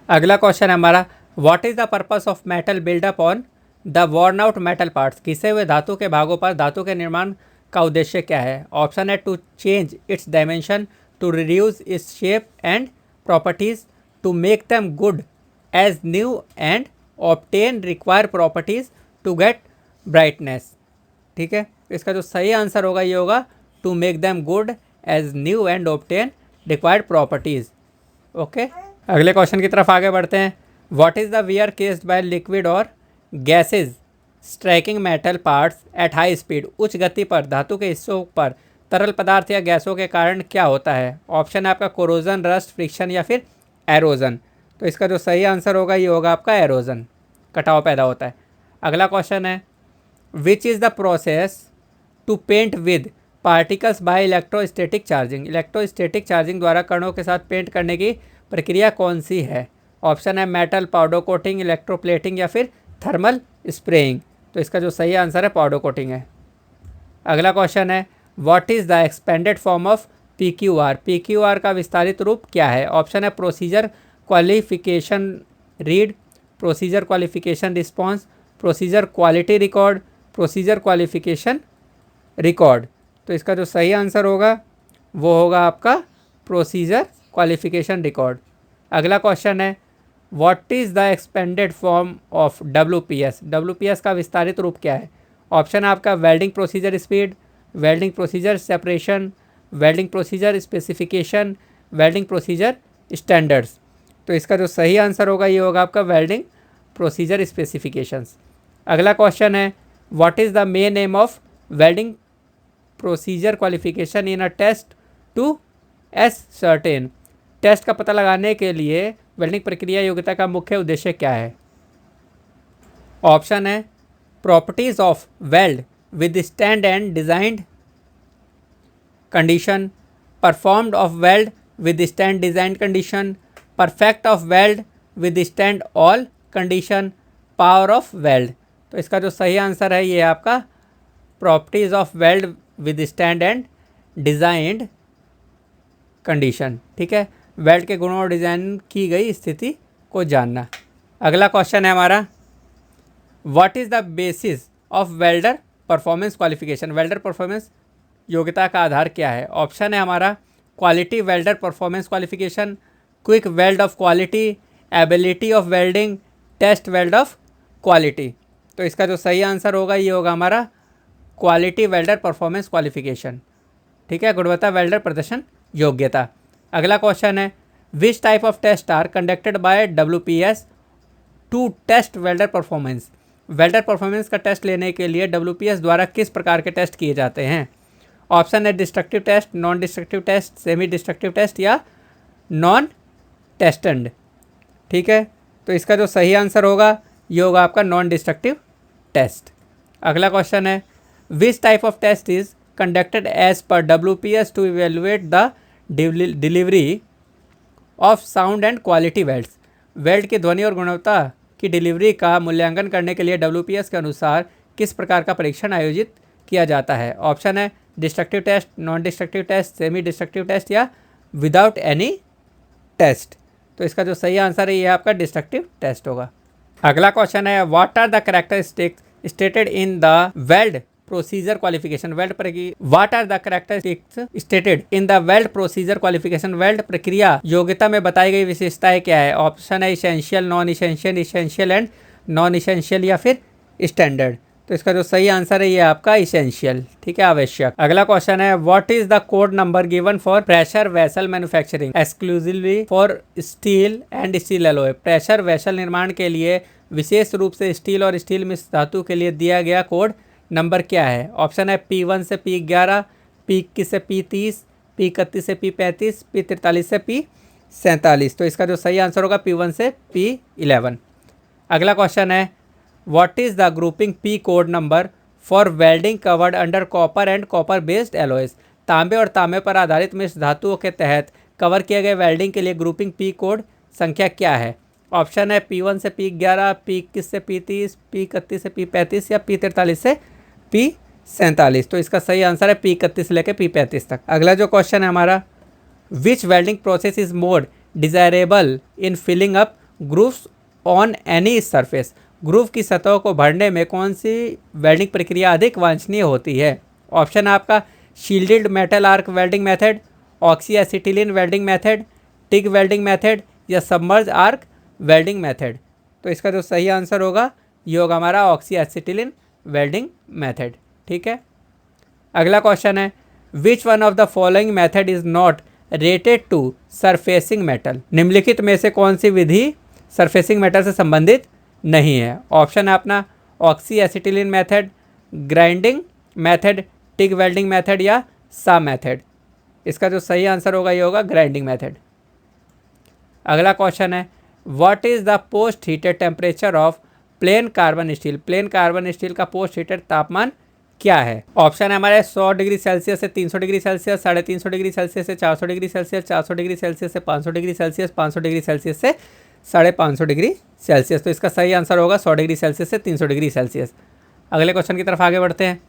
अगला क्वेश्चन है हमारा, what is the purpose of metal build up on the worn out metal parts? घिसे हुए धातु के भागों पर धातु के निर्माण का उद्देश्य क्या है? ऑप्शन है to change its dimension, to reduce its shape and properties, to make them good as new and obtain require properties to get brightness. ठीक है, इसका जो सही आंसर होगा ये होगा to make them good as new and obtain required properties. Okay, अगले question की तरफ आगे बढ़ते हैं। What is the wear caused by liquid और gases striking metal parts at high speed? उच्च गति पर धातु के हिस्सों पर तरल पदार्थ या गैसों के कारण क्या होता है? ऑप्शन है आपका कोरोजन, रस्ट, फ्रिक्शन या फिर एरोजन। तो इसका जो सही आंसर होगा ये होगा आपका एरोजन, कटाव पैदा होता है। अगला क्वेश्चन है, which is the process to paint with particles by electrostatic charging? Electrostatic charging द्वारा कणों के साथ पेंट करने की प्रक्रिया कौन सी है? ऑप्शन है मेटल पाउडर कोटिंग, इलेक्ट्रोप्लेटिंग या फिर थर्मल स्प्रेइंग। तो इसका जो सही आंसर है पाउडर कोटिंग है। अगला क्वेश्चन है, what is the expanded form of PQR? PQR का विस्तारित रूप क्या है? ऑप्शन है procedure qualification read, procedure qualification response, procedure quality record, procedure qualification record. तो इसका जो सही आंसर होगा वो होगा आपका प्रोसीजर क्वालिफिकेशन रिकॉर्ड। अगला क्वेश्चन है what is the expanded form of WPS। WPS का विस्तारित रूप क्या है? ऑप्शन है आपका welding procedure speed, welding procedure separation, welding procedure specification, welding procedure standards. तो इसका जो सही आंसर होगा ये होगा आपका वेल्डिंग प्रोसीजर स्पेसिफिकेशंस। अगला क्वेश्चन है what is the main aim of welding procedure qualification in a test to certain. Test का पता लगाने के लिए वेल्डिंग प्रक्रिया योग्यता का मुख्य उद्देश्य क्या है? ऑप्शन है properties of weld with stand and designed condition, performed of weld with stand design condition, perfect of weld with stand all condition, power of weld. तो इसका जो सही आंसर है ये आपका properties of weld with stand and designed condition. ठीक है, weld के गुणों और डिजाइन की गई स्थिति को जानना। अगला क्वेश्चन है हमारा what is the basis of welder performance qualification. Welder performance योग्यता का आधार क्या है? ऑप्शन है हमारा quality welder performance qualification, quick weld of quality, ability of welding, test weld of quality. तो इसका जो सही आंसर होगा ये होगा हमारा क्वालिटी वेल्डर परफॉर्मेंस क्वालिफिकेशन। ठीक है, गुणवत्ता वेल्डर प्रदर्शन योग्यता। अगला क्वेश्चन है which type of test are conducted by WPS to test welder performance. Welder performance का टेस्ट लेने के लिए WPS द्वारा किस प्रकार के टेस्ट किए जाते हैं? ऑप्शन है destructive test, non destructive test, semi destructive test या नॉन टेस्टेंड। ठीक है, तो इसका जो सही आंसर होगा ये होगा आपका नॉन डिस्ट्रक्टिव टेस्ट। अगला क्वेश्चन है which type of test is conducted as per WPS to evaluate the delivery of sound and quality welds. Weld की ध्वनि और गुणवत्ता की डिलीवरी का मूल्यांकन करने के लिए WPS के अनुसार किस प्रकार का परीक्षण आयोजित किया जाता है? ऑप्शन है destructive test, non destructive test, semi destructive test या विदाउट एनी टेस्ट। तो इसका जो सही आंसर है ये आपका डिस्ट्रक्टिव टेस्ट होगा। अगला क्वेश्चन है what are the characteristics stated in the weld procedure qualification. What are the characteristics stated in the weld procedure qualification. Weld प्रक्रिया योग्यता में बताई गई विशेषताएं क्या है? ऑप्शन है essential, non essential, essential and non essential या फिर स्टैंडर्ड। तो इसका जो सही आंसर है ये आपका इसेंशियल। ठीक है, आवश्यक। अगला क्वेश्चन है what is the code number given for pressure vessel manufacturing exclusively for steel and steel alloy. Pressure vessel निर्माण के लिए विशेष रूप से स्टील और स्टील मिश्र धातु के लिए दिया गया कोड नंबर क्या है? ऑप्शन है P1 से P11, P21 से P30, P31 से P35, P43 से P47। तो इसका जो सही आंसर होगा P1 से P11। अगला क्वेश्चन है what is the grouping P code number for welding covered under copper and copper based alloys. तांबे और तांबे पर आधारित मिश्र धातुओं के तहत कवर किए गए वेल्डिंग के लिए ग्रुपिंग P कोड संख्या क्या है? ऑप्शन है P1 से P11, P21 से P30, P31 से P35 या P43 से P47। तो इसका सही आंसर है P31 से लेकर P35 तक। अगला जो क्वेश्चन है हमारा which welding process is more desirable in filling up grooves on any surface. Groove की सतहों को भरने में कौन सी वेल्डिंग प्रक्रिया अधिक वांछनीय होती है? ऑप्शन है आपका shielded metal arc welding method, oxy acetylene welding method, TIG welding method या सबमर्ज आर्क वेल्डिंग मेथड। तो इसका जो सही आंसर होगा ये होगा हमारा ऑक्सी एसिटिलीन वेल्डिंग मेथड। ठीक है, अगला क्वेश्चन है which one of the following method is not rated to surfacing metal. निम्नलिखित में से कौन सी विधि सरफेसिंग मेटल से संबंधित नहीं है? ऑप्शन है अपना oxy acetylene method, grinding method, TIG welding method या सा मेथड। इसका जो सही आंसर होगा ये होगा ग्राइंडिंग मेथड। अगला क्वेश्चन है what is the post heated temperature of plane carbon steel. Plane carbon steel का पोस्ट हीटेड तापमान क्या है? ऑप्शन है हमारे 100 डिग्री सेल्सियस से 300 डिग्री सेल्सियस, 350 डिग्री सेल्सियस से 400 डिग्री सेल्सियस, 400 डिग्री सेल्सियस से 500 डिग्री सेल्सियस, 500 डिग्री सेल्सियस से 550 डिग्री सेल्सियस। तो इसका सही आंसर होगा 100 डिग्री सेल्सियस से 300 डिग्री सेल्सियस। अगले क्वेश्चन की तरफ आगे बढ़ते हैं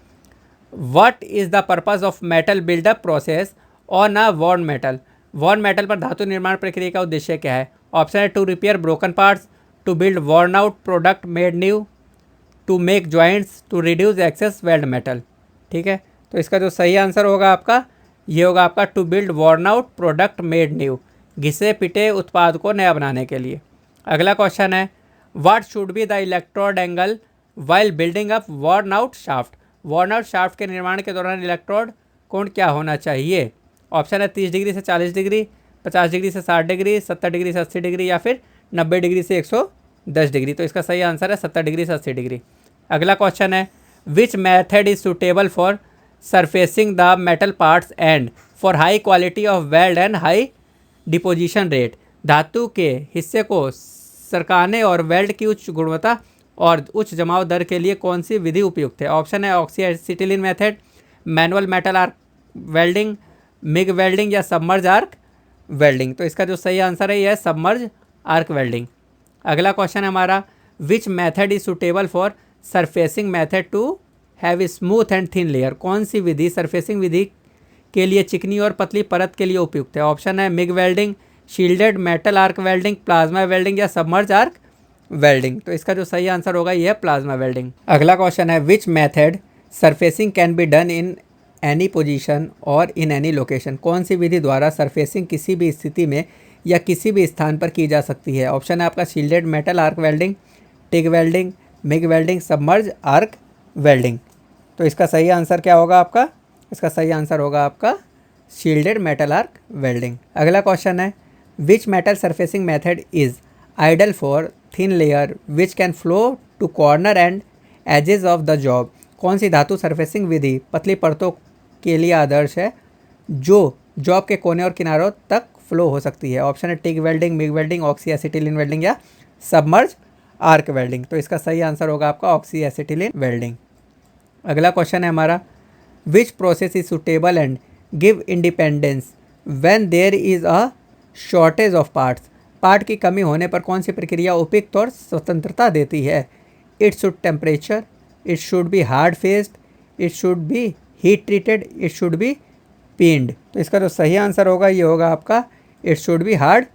what is the purpose of metal buildup process on a worn metal. Worn metal पर धातु निर्माण प्रक्रिया का उद्देश्य क्या है? ऑप्शन है to repair broken parts, to build worn out product made new, to make joints, to reduce excess weld metal. ठीक है, तो इसका जो सही आंसर होगा आपका ये होगा आपका to build worn out product made new घिसे पिटे उत्पाद को नया बनाने के लिए। अगला क्वेश्चन है what should be the electrode angle while building up worn out shaft. Worn out shaft के निर्माण के दौरान इलेक्ट्रोड कोण क्या होना चाहिए? ऑप्शन है 30 डिग्री से 40 डिग्री, 50 डिग्री से 60 डिग्री, 70 डिग्री से 80 डिग्री या फिर 90 डिग्री से 110 डिग्री। तो इसका सही आंसर है 70 डिग्री से 80 डिग्री। अगला क्वेश्चन है which method is suitable for surfacing the metal parts and for high quality of weld and high deposition rate. धातु के हिस्से को सरकाने और वेल्ड की उच्च गुणवत्ता और उच्च जमाव दर के लिए कौन सी विधि उपयुक्त है? ऑप्शन है oxy acetylene method, manual metal arc welding, MIG welding या सबमर्ज आर्क वेल्डिंग। तो इसका जो सही आंसर है यह है सबमर्ज आर्क वेल्डिंग। अगला क्वेश्चन है हमारा which method is suitable for surfacing method to have a smooth and thin layer. कौन सी विधि सरफेसिंग विधि के लिए चिकनी और पतली परत के लिए उपयुक्त है? ऑप्शन है MIG welding, shielded metal arc welding, plasma welding या सबमर्ज आर्क वेल्डिंग। तो इसका जो सही आंसर होगा यह है प्लाज्मा वेल्डिंग। अगला क्वेश्चन है which method surfacing can be done in any position और इन एनी लोकेशन। कौन सी विधि द्वारा सरफेसिंग किसी भी स्थिति में या किसी भी स्थान पर की जा सकती है? ऑप्शन है आपका shielded metal arc welding, TIG welding, MIG welding, submerge arc welding. तो इसका सही आंसर क्या होगा आपका? इसका सही आंसर होगा आपका शील्डेड मेटल आर्क वेल्डिंग। अगला क्वेश्चन है which metal surfacing method is ideal for thin layer which can flow to corner and edges of the job. कौन सी धातु सरफेसिंग विधि पतली परतों के लिए आदर्श है जो जॉब के कोने और किनारों तक फ्लो हो सकती है? ऑप्शन है TIG welding, MIG welding, oxy acetylene welding या सबमर्ज आर्क वेल्डिंग। तो इसका सही आंसर होगा आपका ऑक्सी एसिटिलीन वेल्डिंग। अगला क्वेश्चन है हमारा which process is suitable and give independence when there is a shortage of parts. Part की कमी होने पर कौन सी प्रक्रिया उपयुक्त और स्वतंत्रता देती है? It should temperature, it should be hard faced, it should be heat treated, it should be peened. तो इसका जो सही आंसर होगा ये होगा आपका it should be hard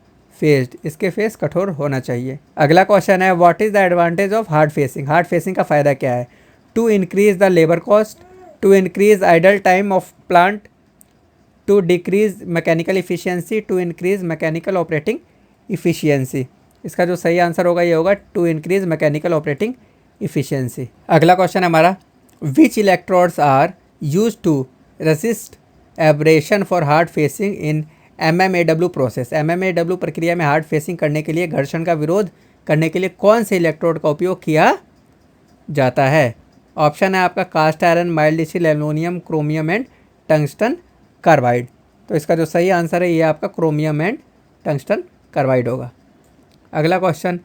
faced. इसके फेस कठोर होना चाहिए। अगला क्वेश्चन है what is the advantage of hard facing. Hard facing का फ़ायदा क्या है? To increase the labour cost, to increase idle time of plant, to decrease mechanical efficiency, to increase mechanical operating efficiency. इसका जो सही आंसर होगा ये होगा to increase mechanical operating efficiency. अगला क्वेश्चन हमारा which electrodes are use to resist abrasion for hard facing in MMAW process. MMAW प्रक्रिया में हार्ड फेसिंग करने के लिए घर्षण का विरोध करने के लिए कौन से इलेक्ट्रोड का उपयोग किया जाता है? ऑप्शन है आपका cast iron, mild steel, aluminium, chromium and tungsten carbide. तो इसका जो सही आंसर है ये आपका क्रोमियम एंड टंगस्टन कार्बाइड होगा। अगला question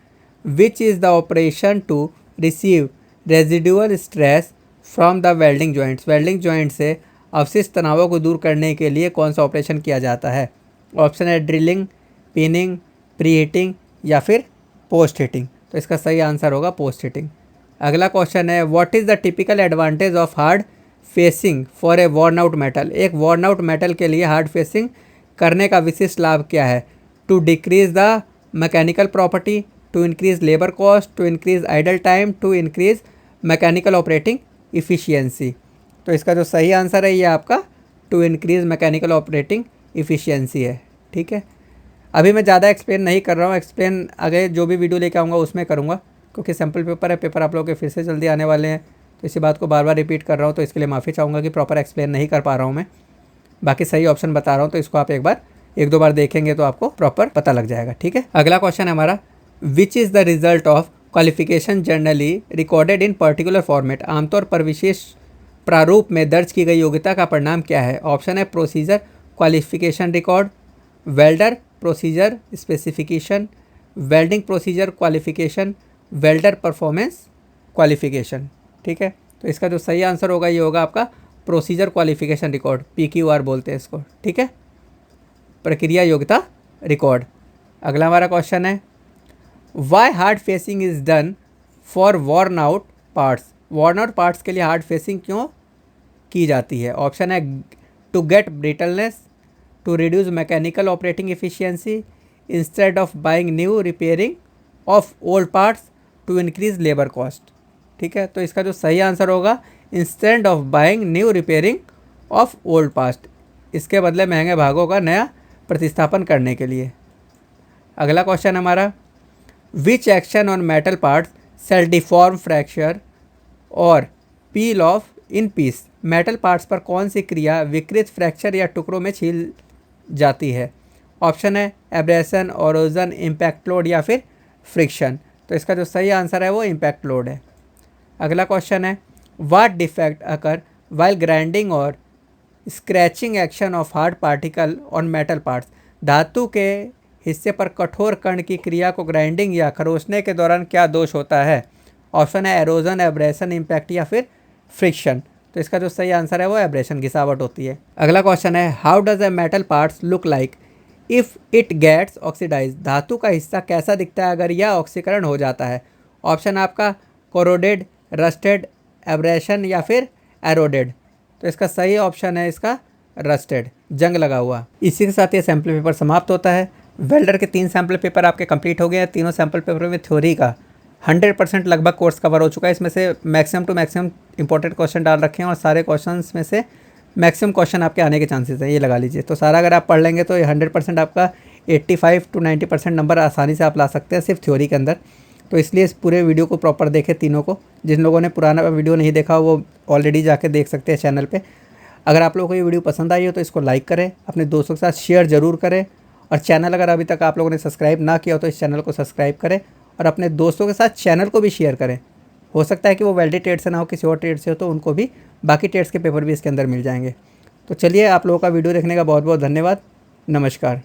which is the operation to receive residual stress from the welding joints. Welding joint से अवशिष्ट तनावों को दूर करने के लिए कौन सा ऑपरेशन किया जाता है? ऑप्शन है ड्रिलिंग, पिनिंग, प्री हीटिंग या फिर पोस्ट हीटिंग। तो इसका सही आंसर होगा पोस्ट हीटिंग। अगला क्वेश्चन है what is the typical advantage of hard facing for a Warne out metal. एक वॉर्न आउट मेटल के लिए हार्ड फेसिंग करने का विशिष्ट लाभ क्या है? To decrease the mechanical property, to increase labour cost, to increase idle time, to increase mechanical operating efficiency. तो इसका जो सही आंसर है ये आपका to increase mechanical operating efficiency है। ठीक है, अभी मैं ज़्यादा एक्सप्लेन नहीं कर रहा हूँ, एक्सप्लेन आगे जो भी वीडियो लेके आऊँगा उसमें करूँगा, क्योंकि सैम्पल पेपर है, पेपर आप लोगों के फिर से जल्दी आने वाले हैं। तो इसी बात को बार बार रिपीट कर रहा हूँ, तो इसके लिए माफ़ी चाहूँगा कि प्रॉपर एक्सप्लेन नहीं कर पा रहा हूँ मैं। बाकी सही ऑप्शन बता रहा हूँ, तो इसको आप एक दो बार देखेंगे तो आपको प्रॉपर पता लग जाएगा। ठीक है, अगला क्वेश्चन है हमारा विच is the result of qualification generally recorded in particular format. आमतौर पर विशेष प्रारूप में दर्ज की गई योग्यता का परिणाम क्या है? ऑप्शन है procedure qualification record, welder procedure specification, welding procedure qualification, welder performance qualification. ठीक है, तो इसका जो सही आंसर होगा ये होगा आपका प्रोसीजर क्वालिफिकेशन रिकॉर्ड, PQR बोलते हैं इसको। ठीक है, प्रक्रिया योग्यता रिकॉर्ड। अगला हमारा क्वेश्चन है why hard facing is done for worn out parts. Worn out parts के लिए हार्ड फेसिंग क्यों की जाती है? ऑप्शन है to get brittleness, to reduce mechanical operating efficiency, instead of buying new repairing of old parts, to increase labour cost. ठीक है, तो इसका जो सही आंसर होगा instead of buying new repairing of old parts, इसके बदले महंगे भागों का नया प्रतिस्थापन करने के लिए। अगला क्वेश्चन हमारा, which action on metal parts sell deform fracture और peel off in piece. Metal parts पर कौन सी क्रिया विकृत फ्रैक्चर या टुकड़ों में छील जाती है। ऑप्शन है एब्रेशन, ओरोजन, इम्पैक्ट लोड या फिर फ्रिक्शन। तो इसका जो सही आंसर है वो इम्पैक्ट लोड है। अगला क्वेश्चन है, what defect occur while grinding और scratching action of hard particle on metal parts. धातु के हिस्से पर कठोर कण की क्रिया को ग्राइंडिंग या खरोचने के दौरान क्या दोष होता है। ऑप्शन है एरोजन, एब्रेशन, इम्पैक्ट या फिर फ्रिक्शन। तो इसका जो सही आंसर है वो एब्रेशन, गिसावट होती है। अगला क्वेश्चन है, how does a metal parts look like if it gets oxidize. धातु का हिस्सा कैसा दिखता है अगर यह ऑक्सीकरण हो जाता है। ऑप्शन आपका कोरोडेड, रस्टेड, एब्रेशन या फिर एरोडेड। तो इसका सही ऑप्शन है इसका रस्टेड, जंग लगा हुआ। इसी के साथ ये सैम्पल पेपर समाप्त होता है। वेल्डर के 3 सैम्पल पेपर आपके कंप्लीट हो गए हैं। तीनों सैम्पल पेपर में थ्योरी का 100% लगभग कोर्स कवर हो चुका है। इसमें से maximum to maximum important question डाल रखे हैं और सारे क्वेश्चंस में से मैक्सिमम क्वेश्चन आपके आने के चांसेस हैं, ये लगा लीजिए। तो सारा अगर आप पढ़ लेंगे तो ये 100% आपका 85 to 90% नंबर आसानी से आप ला सकते हैं सिर्फ थ्योरी के अंदर। तो इसलिए इस पूरे वीडियो को प्रॉपर देखें तीनों को। जिन लोगों ने पुराना वीडियो नहीं देखा वो ऑलरेडी जाके देख सकते हैं चैनल पे। अगर आप लोगों को ये वीडियो पसंद आई हो तो इसको लाइक करें, अपने दोस्तों के साथ शेयर ज़रूर करें, और चैनल अगर अभी तक आप लोगों ने सब्सक्राइब ना किया हो तो इस चैनल को सब्सक्राइब करें और अपने दोस्तों के साथ चैनल को भी शेयर करें। हो सकता है कि वो वेल्डेड ट्रेड से ना हो, किसी और ट्रेड से हो, तो उनको भी बाकी ट्रेड्स के पेपर भी इसके अंदर मिल जाएंगे। तो चलिए, आप लोगों का वीडियो देखने का बहुत बहुत धन्यवाद। नमस्कार।